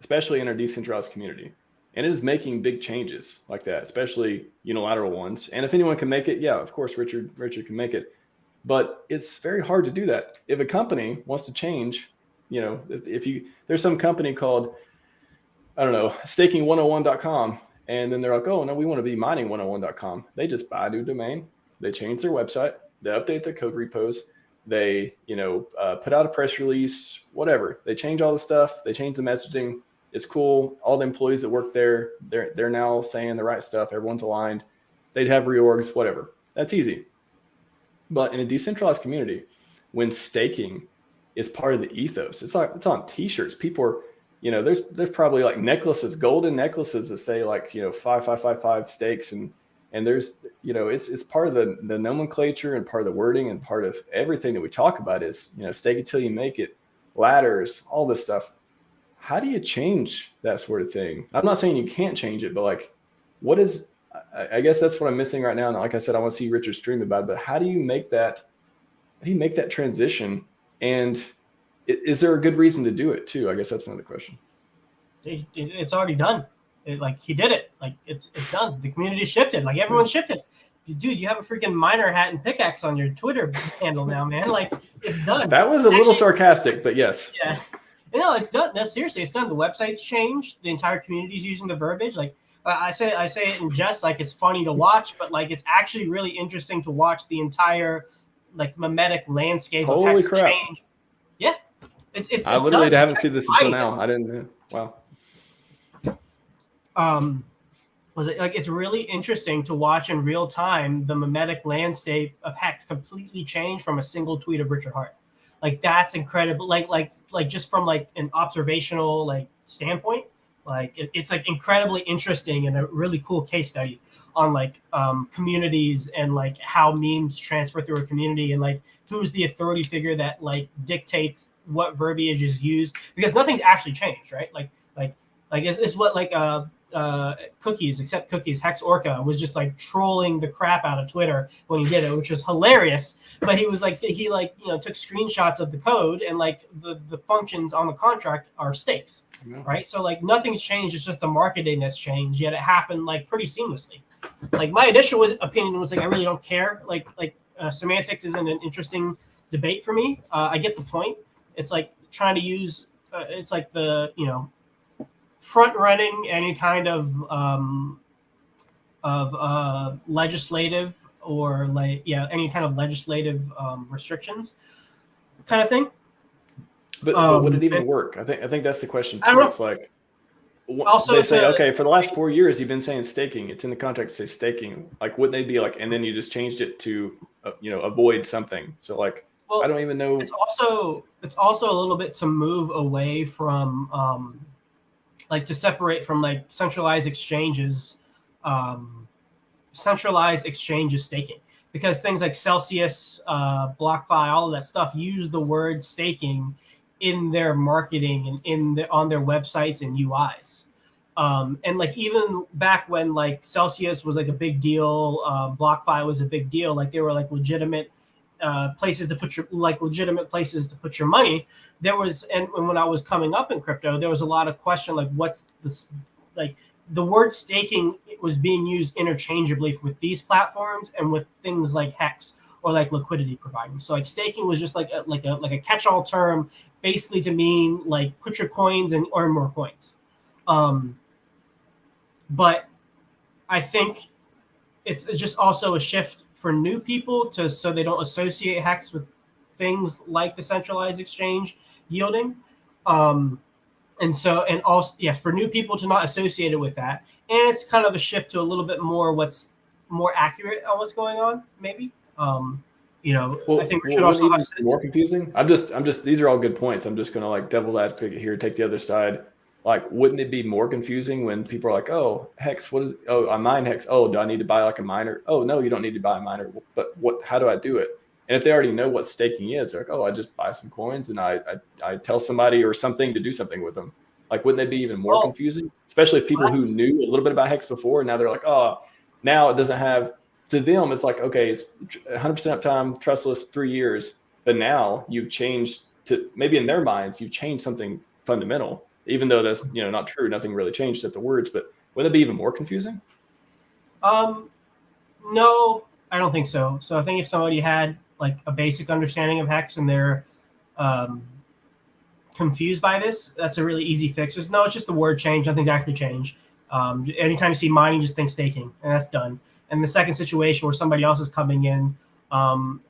especially in our decentralized community, and it is making big changes like that, especially unilateral ones. And if anyone can make it, yeah, of course, Richard can make it, but it's very hard to do that. If a company wants to change, there's some company called, I don't know, staking101.com, and then they're like, oh no, we want to be mining101.com. They just buy a new domain, they change their website, they update their code repos, they put out a press release, whatever. They change all the stuff, they change the messaging. It's cool. All the employees that work there, they're now saying the right stuff. Everyone's aligned. They'd have reorgs, whatever. That's easy. But in a decentralized community, when staking is part of the ethos, it's on t-shirts. People are, there's probably like necklaces, golden necklaces that say like, 5555 stakes, and there's, it's part of the nomenclature and part of the wording and part of everything that we talk about is, stake it till you make it, ladders, all this stuff. How do you change that sort of thing? I'm not saying you can't change it, but like, I guess that's what I'm missing right now. And like I said, I want to see Richard stream about it, but how do you make that transition? And is there a good reason to do it too? I guess that's another question. It's already done. He did it. Like it's done. The community shifted. Like everyone shifted. Dude, you have a freaking miner hat and pickaxe on your Twitter handle now, man. Like it's done. That was a little sarcastic, but yes. Yeah. No, it's done. No, seriously, it's done. The website's changed. The entire community is using the verbiage. Like I say it in jest, like it's funny to watch, but like it's actually really interesting to watch the entire like mimetic landscape of Holy Hex crap. change. Yeah, it's I literally done. haven't seen this until now. I didn't. Wow. Was it like it's really interesting to watch in real time the mimetic landscape of Hex completely change from a single tweet of Richard Hart. Like that's incredible. Like just from like an observational like standpoint, like it's like incredibly interesting and a really cool case study on like communities and like how memes transfer through a community and like who's the authority figure that like dictates what verbiage is used, because nothing's actually changed, right? Like it's what like Cookies, except Cookies, Hex Orca was just like trolling the crap out of Twitter when he did it, which was hilarious. But he was like, he like, you know, took screenshots of the code and like the functions on the contract are stakes, right? So like nothing's changed. It's just the marketing that's changed, yet it happened like pretty seamlessly. Like my initial opinion was like, I really don't care. Like semantics isn't an interesting debate for me. I get the point. It's like trying to use, it's like the, you know, front running any kind of legislative or like any kind of legislative restrictions kind of thing. But would it even work? I think that's the question too. It's like also they say, okay, for the last 4 years you've been saying staking. It's in the contract to say staking. Like, wouldn't they be like, and then you just changed it to avoid something? So like, well, I don't even know. It's also a little bit to move away from like to separate from like centralized exchanges staking, because things like Celsius, BlockFi, all of that stuff use the word staking in their marketing and on their websites and UIs. And like even back when like Celsius was like a big deal, BlockFi was a big deal. Like they were like legitimate places to put your money. There was, and when I was coming up in crypto, there was a lot of question like, what's this? Like the word staking was being used interchangeably with these platforms and with things like Hex or like liquidity providing. So like staking was just like a catch-all term, basically to mean like put your coins and earn more coins. But I think it's just also a shift for new people so they don't associate Hex with things like the centralized exchange yielding. And also for new people to not associate it with that. And it's kind of a shift to a little bit more what's more accurate on what's going on, maybe. I think Richard also has more confusing. I'm just these are all good points. I'm just gonna like devil advocate here, take the other side. Like, wouldn't it be more confusing when people are like, oh, Hex, what is it? Oh, I mine Hex. Oh, do I need to buy like a miner? Oh, no, you don't need to buy a miner. But how do I do it? And if they already know what staking is, they're like, oh, I just buy some coins and I tell somebody or something to do something with them. Like, wouldn't they be even more confusing? Especially if people who knew a little bit about Hex before, and now they're like, oh, now it doesn't have, to them, it's like, okay, it's 100% uptime, trustless, 3 years. But now you've changed to, maybe in their minds, you've changed something fundamental. Even though that's not true, nothing really changed at the words. But would it be even more confusing? No, I don't think so. So I think if somebody had like a basic understanding of Hex and they're confused by this, that's a really easy fix. It's just the word change. Nothing's actually changed. Anytime you see mining, just think staking, and that's done. And the second situation where somebody else is coming in,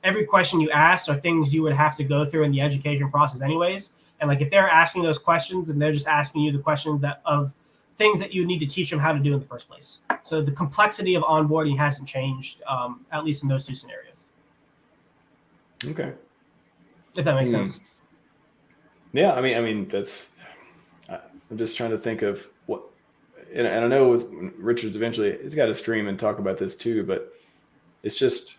every question you ask are things you would have to go through in the education process anyways. And like if they're asking those questions, and they're just asking you the questions of things that you need to teach them how to do in the first place. So the complexity of onboarding hasn't changed, at least in those two scenarios. Okay. If that makes sense. Yeah, I mean that's. I'm just trying to think of what, and I know with Richard's eventually he's got to stream and talk about this too, but it's just,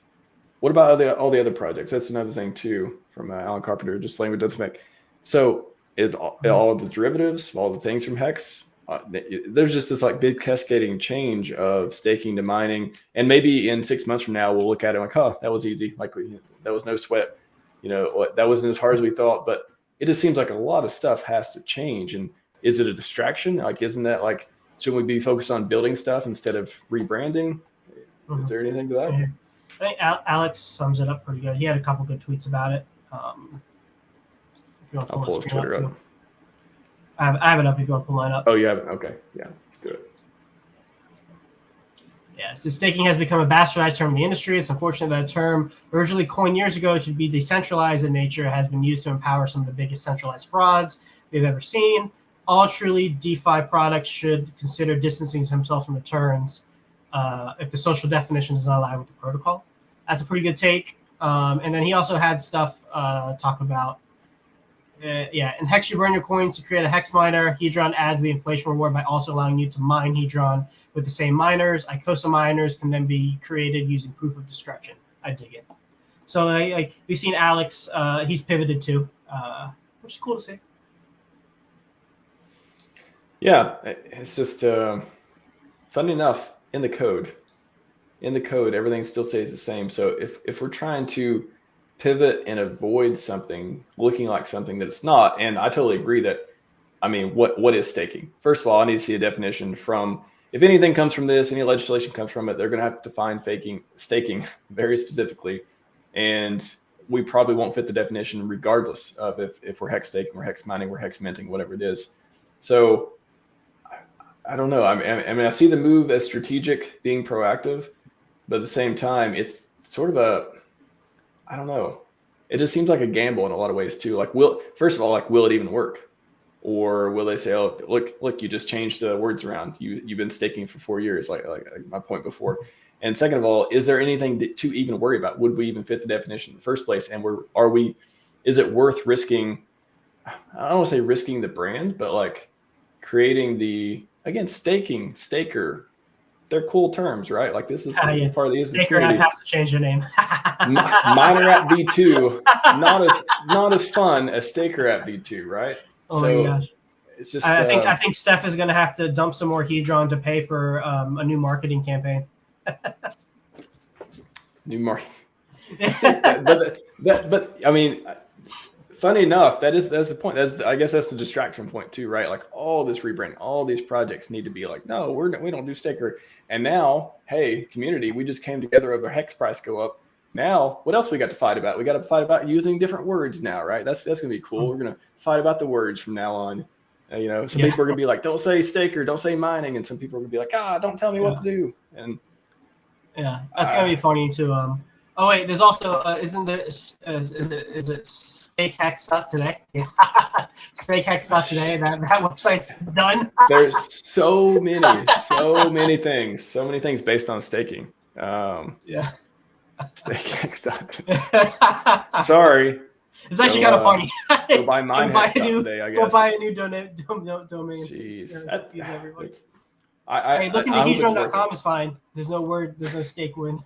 what about all the other projects? That's another thing too from Alan Carpenter. Just language doesn't make. So is all the derivatives, all the things from Hex, there's just this like big cascading change of staking to mining. And maybe in 6 months from now, we'll look at it like, oh, that was easy. Like that was no sweat. That wasn't as hard as we thought, but it just seems like a lot of stuff has to change. And is it a distraction? Like, isn't that like, shouldn't we be focused on building stuff instead of rebranding? Mm-hmm. Is there anything to that? I think Alex sums it up pretty good. He had a couple good tweets about it. If you want to pull his Twitter up. I have it up if you want to pull mine up. Oh, you have it? Okay. Yeah, let's do it. Yeah, so staking has become a bastardized term in the industry. It's unfortunate that a term originally coined years ago to be decentralized in nature has been used to empower some of the biggest centralized frauds we've ever seen. All truly DeFi products should consider distancing themselves from the terms if the social definition does not align with the protocol. That's a pretty good take. And then he also had stuff talk about in Hex, you burn your coins to create a Hex miner. Hedron adds the inflation reward by also allowing you to mine Hedron with the same miners. Icosa miners can then be created using proof of destruction. I dig it. So we've seen Alex. He's pivoted too, which is cool to see. Yeah, it's just funny enough, in the code, everything still stays the same. So if we're trying to pivot and avoid something looking like something that it's not, and I totally agree that, I mean, what is staking? First of all, I need to see a definition from, if anything comes from this, any legislation comes from it, they're going to have to define staking very specifically, and we probably won't fit the definition regardless of if we're hex staking, we're hex mining, we're hex minting, whatever it is. So I don't know. I mean, I see the move as strategic, being proactive, but at the same time, it's sort of I don't know. It just seems like a gamble in a lot of ways too. Like, first of all, will it even work? Or will they say, oh, look, you just changed the words around. You've been staking for 4 years, like my point before. And second of all, is there anything to even worry about? Would we even fit the definition in the first place? And is it worth risking? I don't want to say risking the brand, but like creating staker, they're cool terms, right? Like, this is part of the Staker app has to change your name. Miner app V2, not as fun as Staker app V2, right? Oh my gosh. It's just I think Steph is going to have to dump some more Hedron to pay for a new marketing campaign. New market. but I mean, funny enough, that's the point. I guess that's the distraction point too, right? Like, all this rebranding, all these projects need to be like, no, we don't do Staker. And now, hey, community, we just came together over Hex price go up. Now, what else we got to fight about? We got to fight about using different words now, right? That's gonna be cool. We're gonna fight about the words from now on. Some people are gonna be like, don't say staker, don't say mining, and some people are gonna be like, don't tell me what to do. And that's gonna be funny too. Oh wait, there's also isn't there? Is it StakeHex.today? StakeHex.today. That website's done. There's so many things based on staking. StakeHex.today. Sorry. It's actually kind of funny. Go buy today, I guess. Go buy a new domain. Jeez. Hey, look into Hedron.com is fine. There's no stake win.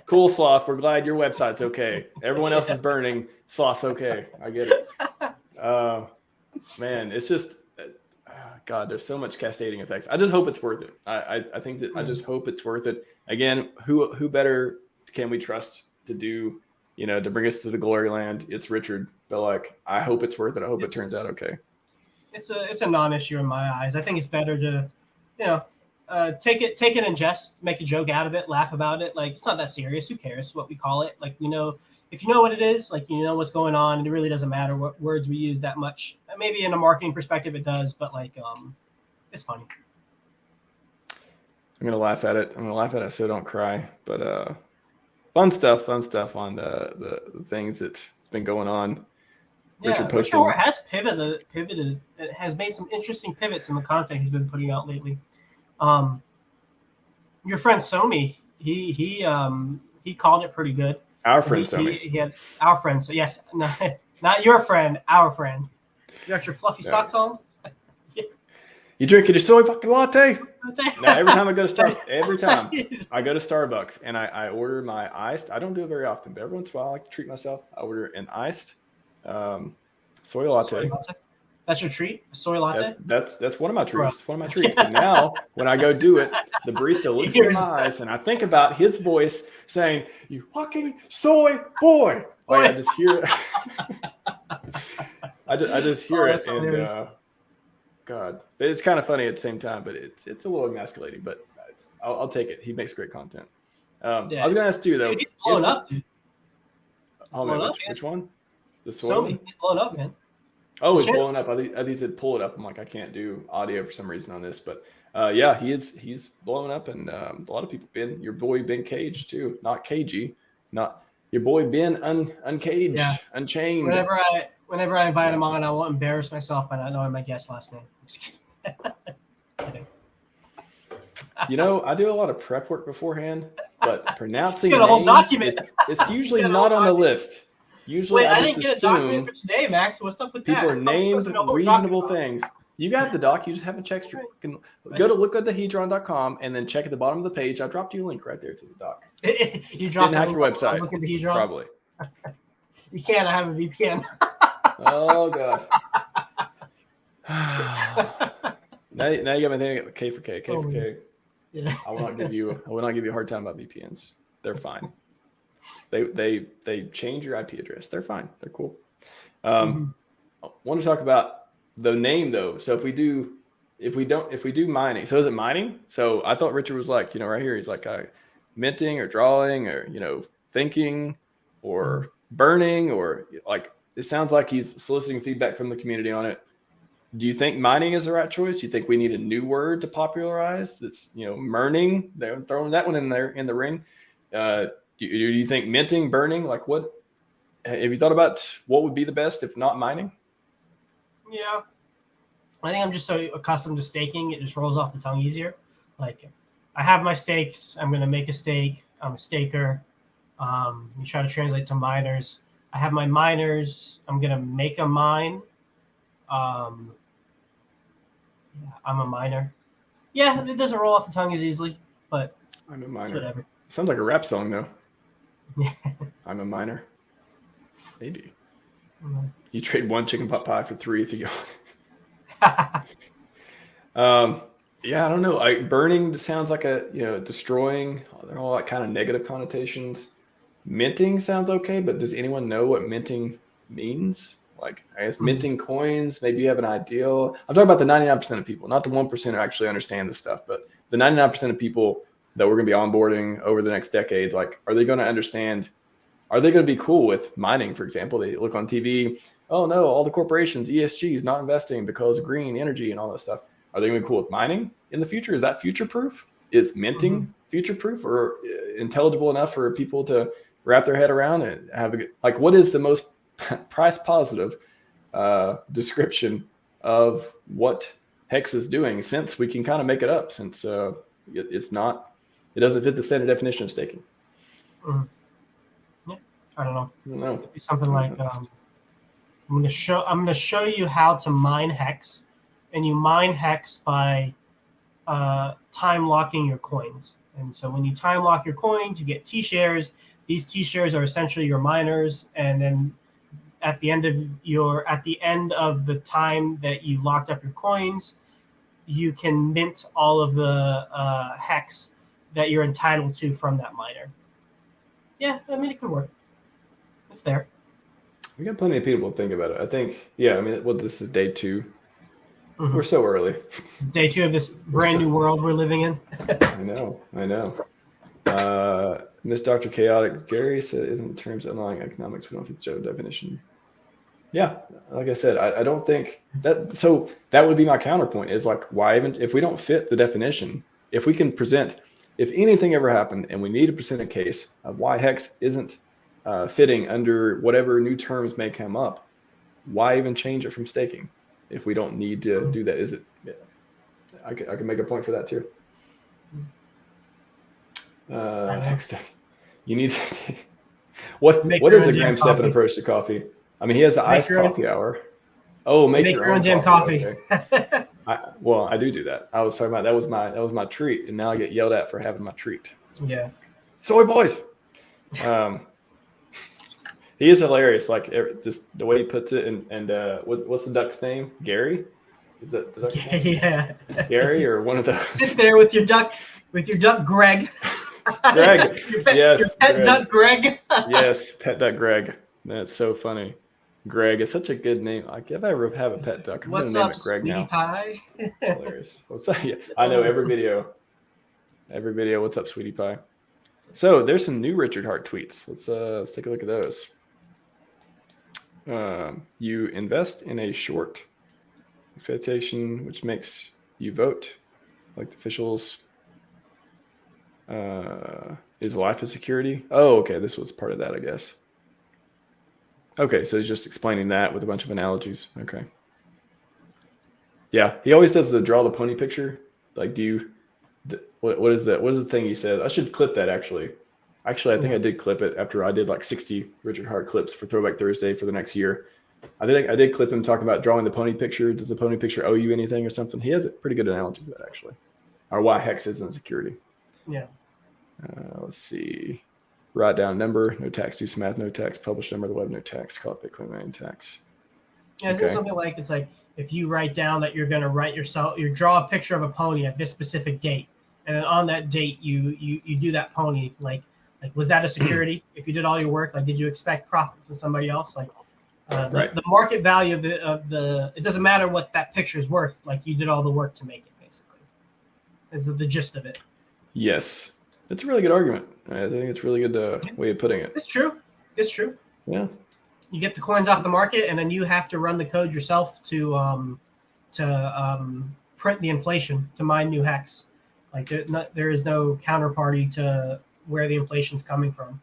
Cool, Sloth. We're glad your website's okay. Everyone else is burning. Sloth's okay. I get it. Man, it's just, God, there's so much cascading effects. I just hope it's worth it. I think that I just hope it's worth it. Again, who better can we trust to do, to bring us to the glory land? It's Richard. But like, I hope it's worth it. I hope it turns out okay. It's a non-issue in my eyes. I think it's better to, take it in jest, make a joke out of it, laugh about it. Like, it's not that serious. Who cares what we call it? Like, if you know what it is, like, what's going on, and it really doesn't matter what words we use that much. Maybe in a marketing perspective it does, but like, it's funny. I'm gonna laugh at it. So don't cry. But fun stuff on the things that's been going on. Yeah, Richard has pivoted. It has made some interesting pivots in the content he's been putting out lately. Your friend Somi, he called it pretty good. Our friend Somi. He had our friend. So yes, no, not your friend, our friend. You got your fluffy socks on. You drinking your soy fucking latte? Now, every time I go to Starbucks and I order my iced. I don't do it very often, but every once in a while I like to treat myself. I order an iced soy latte. That's your treat? A soy latte? That's one of my treats. It's one of my treats. And now when I go do it, the barista looks in my eyes and I think about his voice saying, "You fucking soy boy." Like, I just hear it. I just hear it, and God, it's kind of funny at the same time, but it's a little emasculating. But I'll take it. He makes great content. I was gonna ask you though. Dude, he's blowing up, dude. Oh man, which one? The soy one? He's blowing up, man. Oh, he's blowing up. I think he said pull it up. I'm like, I can't do audio for some reason on this, but Yeah, he's blowing up, and a lot of people. Ben, your boy Ben Cage too, not cagey, not your boy Ben uncaged, Yeah. unchained. Whenever I invite him on, I won't embarrass myself by not knowing my guest last name. Just kidding. You know, I do a lot of prep work beforehand, but pronouncing You got a whole names, document. it's usually You got a not whole on the document. list. Usually, Wait, I I just didn't get a document assume for today, Max. What's up with people that? are How am I supposed named to know what we're talking reasonable about? things. You got the doc. You just haven't checked your fucking. Go to lookatthehedron.com and then check at the bottom of the page. I dropped you a link right there to the doc. You dropped Didn't hack your website. Look at the Hedron. Probably. You can't. I have a VPN. Oh god. now you got me thinking K for K. K for K. Yeah. I will not give you a hard time about VPNs. They're fine. They change your IP address. They're fine. They're cool. I want to talk about the name though. So if we do mining, so is it mining? So I thought Richard was like, right here, he's like minting or drawing or thinking or burning, or like it sounds like he's soliciting feedback from the community on it. Do you think mining is the right choice? Do you think we need a new word to popularize? That's murning. They're throwing that one in there in the ring. Do you think minting, burning? Like what? Have you thought about what would be the best if not mining? Yeah, I think I'm just so accustomed to staking, it just rolls off the tongue easier. Like, I have my stakes. I'm gonna make a stake. I'm a staker. You try to translate to miners. I have my miners. I'm gonna make a mine. I'm a miner. Yeah, it doesn't roll off the tongue as easily, but I'm a miner. Whatever. Sounds like a rap song though. Yeah. I'm a miner. Maybe. Mm-hmm. You trade one chicken pot pie for 3 if you go. Yeah, I don't know. Burning sounds like destroying. They're all like kind of negative connotations. Minting sounds okay, but does anyone know what minting means? Like, I guess minting coins. Maybe you have an idea. I'm talking about the 99% of people, not the 1% who actually understand this stuff, but the 99% of people that we're going to be onboarding over the next decade. Like, are they going to understand? Are they going to be cool with mining, for example? They look on TV. Oh no, all the corporations, ESG is not investing because green energy and all that stuff. Are they going to be cool with mining in the future? Is that future proof? Is minting future proof or intelligible enough for people to wrap their head around and have like, what is the most price positive description of what Hex is doing, since we can kind of make it up, since it doesn't fit the standard definition of staking? Yeah, I don't know. It'd be something like I'm gonna show you how to mine Hex, and you mine Hex by time locking your coins. And so when you time lock your coins, you get T shares. These T shares are essentially your miners, and then at the end of the time that you locked up your coins, you can mint all of the Hex that you're entitled to from that miner. Yeah, I mean, it could work. It's there. We got plenty of people to think about it. I think, yeah, I mean, this is day 2. We're so early. Day 2 of this brand new world we're living in. I know. Miss Dr. Chaotic Gary said, isn't terms of underlying economics, we don't fit the general definition. Yeah, like I said, I don't think that. So that would be my counterpoint, is like, why even if we don't fit the definition, if we can present, if anything ever happened and we need to present a case of why Hex isn't fitting under whatever new terms may come up, why even change it from staking if we don't need to do that? Is it? Yeah, I can make a point for that too. Hex stack. You need to. What is the Graham Stephan approach to coffee? I mean, he has the iced coffee hour. Oh, make your own damn coffee. Okay. I do that. I was talking about that was my treat, and now I get yelled at for having my treat. Yeah. Soy boys. He is hilarious. Like, just the way he puts it, and what's the duck's name? Gary? Is that the duck's name? Yeah. Gary or one of those? Sit there with your duck, Greg. Greg. Yes. Your pet Greg. Duck Greg. Yes, pet duck Greg. That's so funny. Greg is such a good name. Like, if I ever have a pet duck, I'm going to name it Greg now. Pie? Hilarious. What's that? Yeah, I know every video. What's up, Sweetie Pie? So there's some new Richard Hart tweets. Let's take a look at those. You invest in a short expectation, which makes you vote Elected officials. Is life a security? Oh, okay. This was part of that, I guess. Okay, so he's just explaining that with a bunch of analogies. Okay. Yeah, he always does the draw the pony picture. Like, what is that? What is the thing he said? I should clip that actually. Actually, I think I did clip it after I did like 60 Richard Hart clips for Throwback Thursday for the next year. I did clip him talking about drawing the pony picture. Does the pony picture owe you anything or something? He has a pretty good analogy to that actually. Or why hex isn't security. Yeah. Let's see. Write down number, no tax. Do some math, no tax. Publish number of the web, no tax. Call it Bitcoin, no tax. Yeah, is it something like, it's like if you write down that you're going to write yourself, you draw a picture of a pony at this specific date, and then on that date you do that pony, like was that a security? If you did all your work, like did you expect profit from somebody else? Like right. The market value of the it doesn't matter what that picture is worth. Like you did all the work to make it, basically. Is the gist of it. Yes, it's a really good argument. I think it's a really good way of putting it. It's true. It's true. Yeah. You get the coins off the market, and then you have to run the code yourself to print the inflation to mine new hex. Like there is no counterparty to where the inflation's coming from.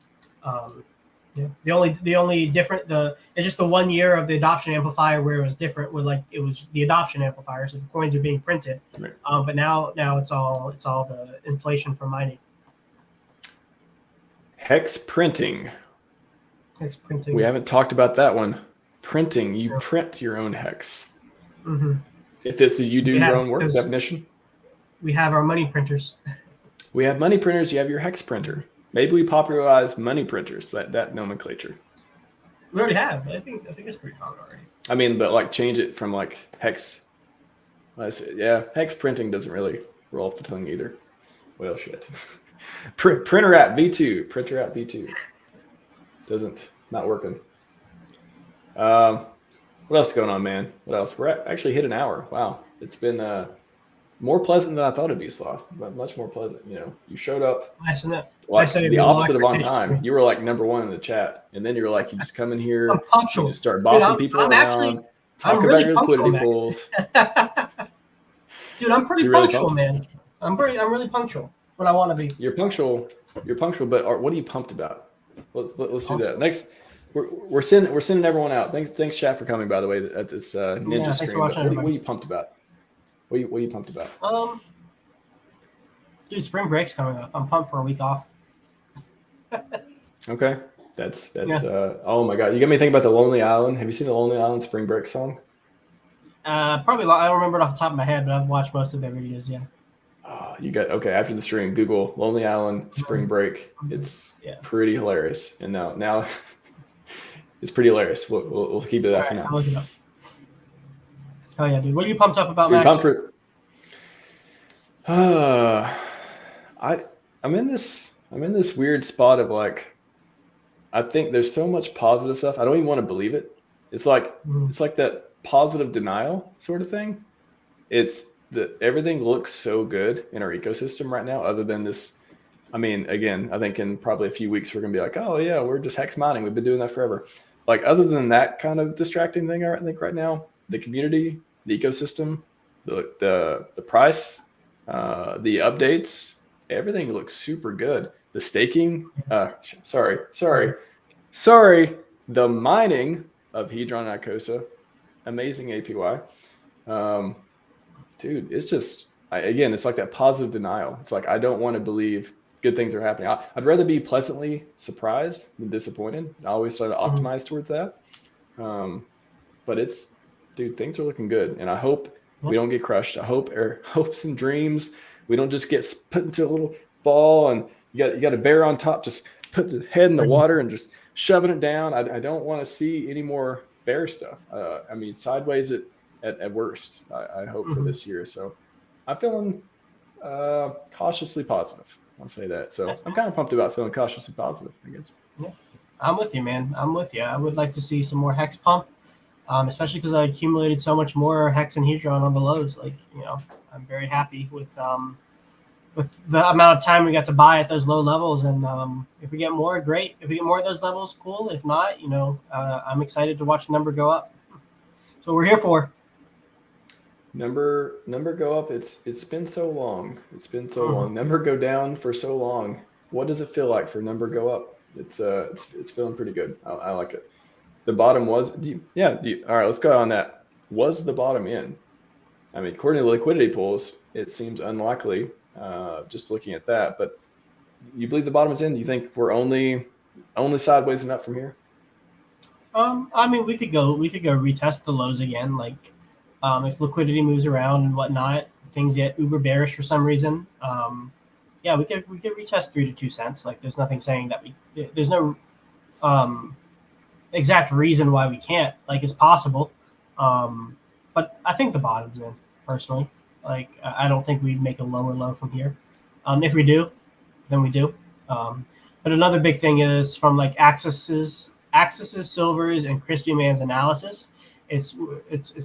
Yeah. The only different it's just the 1 year of the adoption amplifier where it was different with like it was the adoption amplifier, so the coins are being printed. Right. But now it's all the inflation from mining. Hex printing. Hex printing. We haven't talked about that one. Printing. You print your own hex. Mm-hmm. If this is you do your own work definition. We have our money printers. We have money printers. You have your hex printer. Maybe we popularize money printers. That nomenclature. We already have. I think it's pretty common already. I mean, but like change it from like hex. Yeah, hex printing doesn't really roll off the tongue either. Well, shit. Printer app V2. Printer app V2. Not working. What else is going on, man? What else? We're actually hit an hour. Wow. It's been more pleasant than I thought it'd be, Sloth, but much more pleasant. You know, you showed up the opposite of on time. You were like #1 in the chat, and then you were like, you just come in here, I'm punctual. You just start bossing people around, talk about your liquidity pools. Dude, I'm pretty punctual, man. I'm really punctual when I want to be. You're punctual, but what are you pumped about? Let's do that. Next, we're sending everyone out. Thanks, chat, for coming, by the way, at this ninja stream. What are you pumped about? What are you pumped about? Dude, spring break's coming up. I'm pumped for a week off. Okay, that's oh my god, you got me thinking about the Lonely Island. Have you seen the Lonely Island spring break song? Probably. I don't remember it off the top of my head, but I've watched most of their videos. Yeah. Okay. After the stream, Google Lonely Island spring break. It's pretty hilarious. And now it's pretty hilarious. We'll keep it that for now. I'll look it up. Oh yeah, dude. What are you pumped up about, Max? I'm in this weird spot of like, I think there's so much positive stuff. I don't even want to believe it. It's like that positive denial sort of thing. It's that everything looks so good in our ecosystem right now, other than this. I mean, again, I think in probably a few weeks we're gonna be like, oh yeah, we're just hex mining. We've been doing that forever. Like, other than that kind of distracting thing, I think right now, the community, the ecosystem, the price, the updates, everything looks super good. The staking, sorry, the mining of Hedron and Icosa, amazing APY. Dude, it's just, it's like that positive denial. It's like, I don't want to believe good things are happening. I'd rather be pleasantly surprised than disappointed. I always try to optimize towards that. But dude, things are looking good. And I hope we don't get crushed. I hope our hopes and dreams, we don't just get put into a little ball and you got a bear on top, just put the head in the water and just shoving it down. I don't want to see any more bear stuff. I mean, sideways at worst, I hope for this year. So I'm feeling cautiously positive. I'll say that. So I'm kind of pumped about feeling cautiously positive, I guess. Yeah, I'm with you, man. I'm with you. I would like to see some more hex pump, especially because I accumulated so much more hex and hedron on the lows. Like, I'm very happy with the amount of time we got to buy at those low levels. And if we get more, great. If we get more of those levels, cool. If not, I'm excited to watch the number go up. That's what we're here for. Number go up. It's been so long. It's been so long. Number go down for so long. What does it feel like for number go up? It's feeling pretty good. I like it. The bottom was all right, let's go on that. Was the bottom in? I mean, according to liquidity pools, it seems unlikely. Just looking at that, but you believe the bottom is in? Do you think we're only sideways and up from here? I mean, we could go retest the lows again. Like, if liquidity moves around and whatnot, things get uber bearish for some reason. Yeah, we could retest 3 to 2 cents. Like, there's nothing saying that there's no exact reason why we can't. Like, it's possible. But I think the bottom's in, personally. Like, I don't think we'd make a lower low from here. If we do, then we do. But another big thing is from like Axis's, Silver's, and Crispy Man's analysis, it's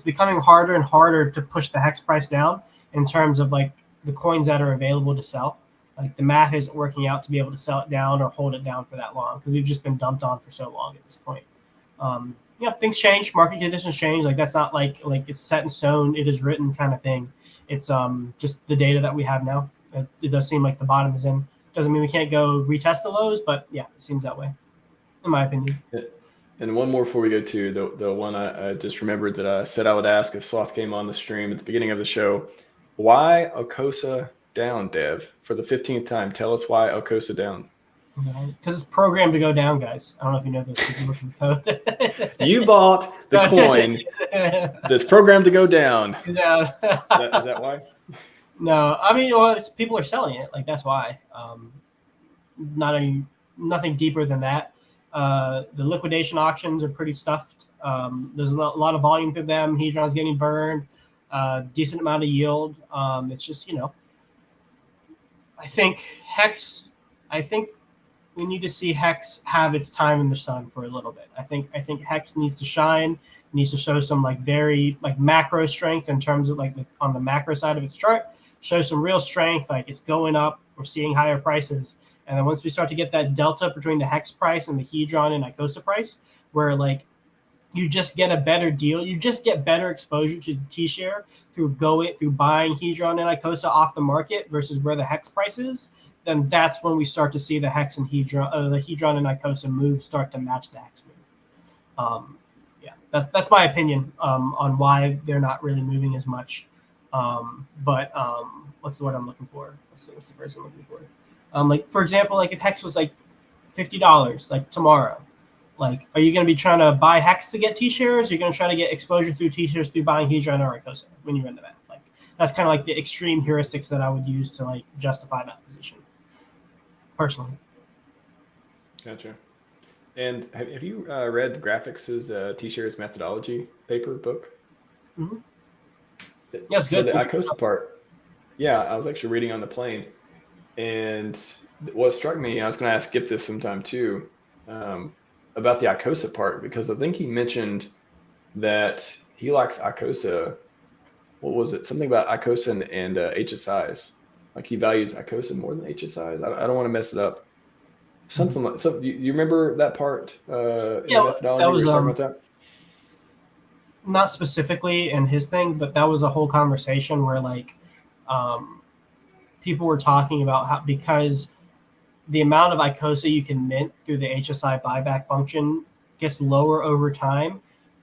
becoming harder and harder to push the hex price down in terms of like the coins that are available to sell. Like the math isn't working out to be able to sell it down or hold it down for that long because we've just been dumped on for so long at this point. Things change, market conditions change. Like that's not like it's set in stone, it is written kind of thing. It's just the data that we have now. It does seem like the bottom is in. Doesn't mean we can't go retest the lows, but yeah, it seems that way, in my opinion. And one more before we go to the one I just remembered that I said I would ask if Sloth came on the stream at the beginning of the show. Why Okosa down, Dev? For the 15th time, tell us why Okosa down. Because it's programmed to go down, guys. I don't know if you know this. You look at the code. You bought the coin that's programmed to go down. Yeah. Is that why? No, I mean, people are selling it. Like that's why. Nothing deeper than that. The liquidation auctions are pretty stuffed. There's a lot of volume through them. Hedron's getting burned. Decent amount of yield. It's just I think Hex. I think we need to see Hex have its time in the sun for a little bit. I think Hex needs to shine. Needs to show some very macro strength in terms of on the macro side of its chart. Show some real strength. Like it's going up. We're seeing higher prices. And then once we start to get that delta between the Hex price and the Hedron and Icosa price, where you just get a better deal, you just get better exposure to the T-share through buying Hedron and Icosa off the market versus where the Hex price is, then that's when we start to see the Hex and Hedron, the Hedron and Icosa move start to match the Hex move. That's my opinion on why they're not really moving as much. But what's the word I'm looking for? What's the first I'm looking for? For example, if Hex was $50 tomorrow, are you going to be trying to buy Hex to get T-shares? Or are you going to try to get exposure through T-shares through buying Hedron or Icosa when you run the math? That's kind of the extreme heuristics that I would use to justify that position, personally. Gotcha. And have you read Graphics' T-shares methodology book? Mm-hmm. Yeah, it's good. So the Icosa part, yeah, I was actually reading on the plane. And what struck me, I was going to ask Skip this sometime too, about the Icosa part, because I think he mentioned that he likes Icosa. What was it? Something about Icosa and HSIs. He values Icosa more than HSIs. I don't want to mess it up. Something like so. You remember that part? Yeah, methodology that was talking about that. Not specifically in his thing, but that was a whole conversation where people were talking about how, because the amount of Icosa you can mint through the HSI buyback function gets lower over time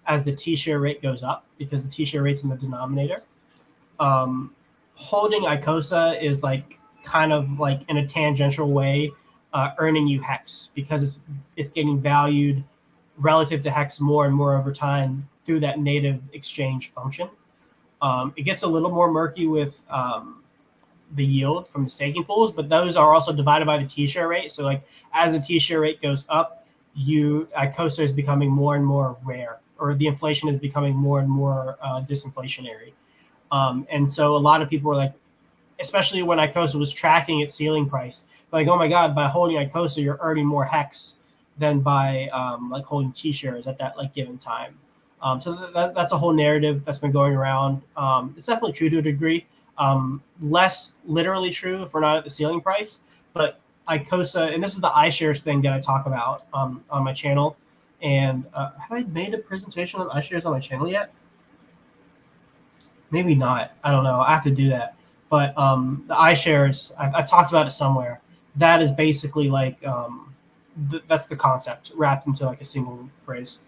as the T-share rate goes up, because the T-share rate's in the denominator. Holding Icosa is kind of in a tangential way earning you Hex, because it's getting valued relative to Hex more and more over time through that native exchange function. It gets a little more murky with the yield from the staking pools, but those are also divided by the T-share rate. So as the T-share rate goes up, Icosa is becoming more and more rare, or the inflation is becoming more and more disinflationary. And so a lot of people were especially when Icosa was tracking its ceiling price, oh my God, by holding Icosa, you're earning more Hex than by holding T-shares at that given time. So that's a whole narrative that's been going around. It's definitely true to a degree. Less literally true if we're not at the ceiling price, but Icosa, and this is the iShares thing that I talk about on my channel. And have I made a presentation on iShares on my channel yet? Maybe not. I don't know. I have to do that. But the iShares, I've talked about it somewhere. That is basically like that's the concept wrapped into like a single phrase.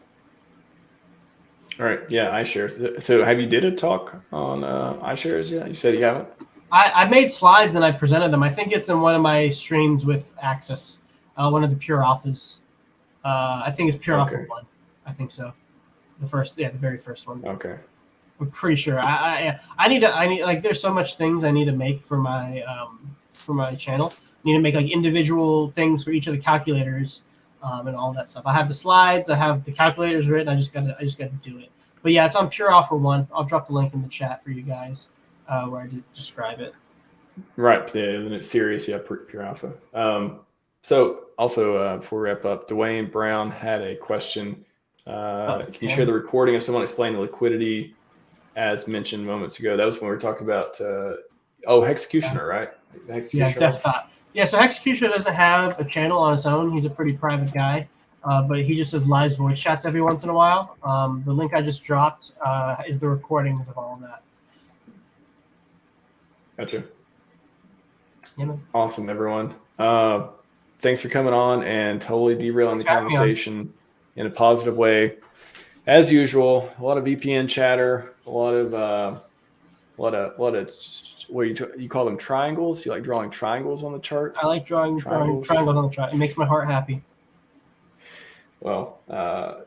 All right. Yeah, iShares. So have you did a talk on iShares yet? You said you haven't? I made slides and I presented them. I think it's in one of my streams with Access, one of the Pure Alphas. I think it's Pure Alpha 1. I think so. The very first one. Okay. I'm pretty sure. I need like there's so much things I need to make for my channel. I need to make like individual things for each of the calculators and all that stuff. I have the slides, I have the calculators written. I just gotta do it. But yeah, it's on Pure Alpha 1. I'll drop the link in the chat for you guys where I did describe it. Right. Yeah, and it's serious. Yeah, Pure Alpha. So also before we wrap up, Dwayne Brown had a question. Can you share the recording of someone explaining liquidity as mentioned moments ago? That was when we were talking about Hexecutioner, right? Yeah, DeFi. Yeah, so Hexecutioner doesn't have a channel on his own. He's a pretty private guy, but he just does live voice chats every once in a while. The link I just dropped is the recordings of all of that. Gotcha. Yeah, man. Awesome, everyone. Thanks for coming on and totally derailing the conversation in a positive way. As usual, a lot of VPN chatter, a lot of what you call them, triangles? You like drawing triangles on the chart? I like drawing triangles on the chart. It makes my heart happy. Well,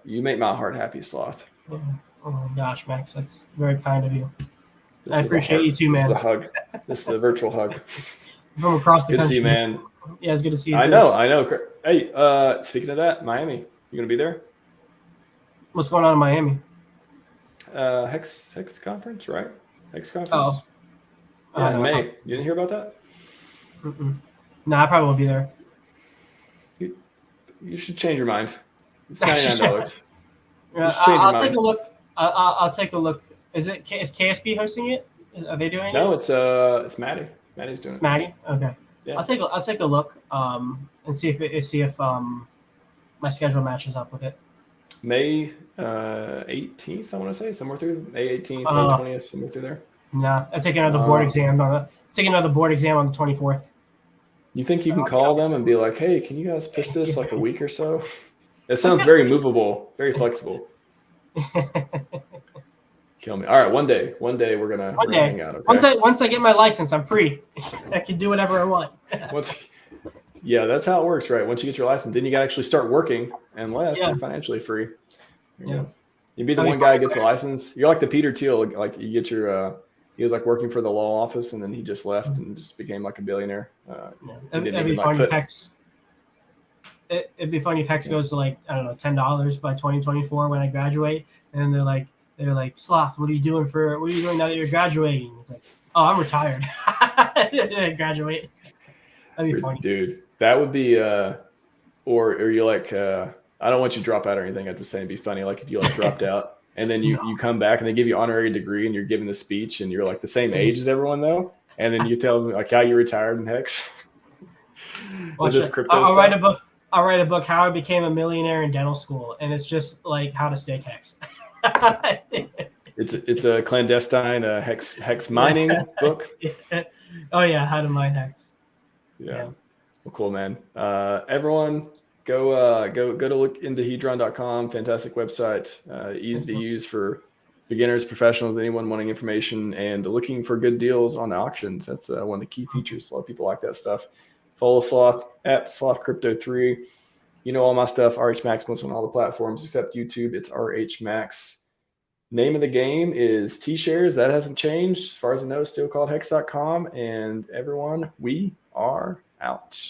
you make my heart happy, Sloth. Yeah. Oh gosh, Max, that's very kind of you. I appreciate you too, man. This is the hug. This is the virtual hug. From across the country. Good to see you, man. Yeah, it's good to see you. I know. Hey, speaking of that, Miami, you gonna be there? What's going on in Miami? Hex conference, right? Hex conference. Oh. Yeah, in May. You didn't hear about that? No, I probably won't be there. You should change your mind. It's $99. I'll take a look. I'll take a look. Is KSP hosting it? Are they doing it? No, it's Maddie. Maddie's doing it. It's Maddie? Okay. Yeah. I'll take a look and see if my schedule matches up with it. May 18th, I want to say, somewhere through May 18th, May 20th, somewhere through there. Nah, I take another board exam on the 24th. You think you can call them and be like, "Hey, can you guys push this like a week or so?" It sounds very movable, very flexible. Kill me. All right, one day we're gonna hang out. Okay? Once I get my license, I'm free. I can do whatever I want. Yeah, that's how it works, right? Once you get your license, then you got to actually start working, unless you're financially free. You'd be the one guy who gets the license. You're like the Peter Thiel, like you get your. He was like working for the law office, and then he just left and just became like a billionaire. It'd be funny if Hex. It'd be funny if Hex goes to like, I don't know, $10 by 2024 when I graduate, and they're like Sloth, what are you doing now that you're graduating? It's like, oh, I'm retired. I graduate. That'd be funny, dude. That would be or you're like I don't want you to drop out or anything. I'm just saying it'd be funny, like if you like dropped out. And then you come back and they give you honorary degree and you're giving the speech and you're like the same age as everyone though. And then you tell them like how you retired in Hex. I'll write a book. I'll write a book, How I Became a Millionaire in Dental School. And it's just like how to stake Hex. It's a clandestine Hex mining book. Oh yeah. How to mine Hex. Yeah. Well, cool, man. Everyone, Go to look into hedron.com. Fantastic website, easy to use for beginners, professionals, anyone wanting information and looking for good deals on auctions. That's one of the key features. A lot of people like that stuff. Follow Sloth at SlothCrypto3. You know all my stuff. RHMax on all the platforms except YouTube. It's RHMax. Name of the game is T-Shares. That hasn't changed. As far as I know, it's still called Hex.com. And everyone, we are out.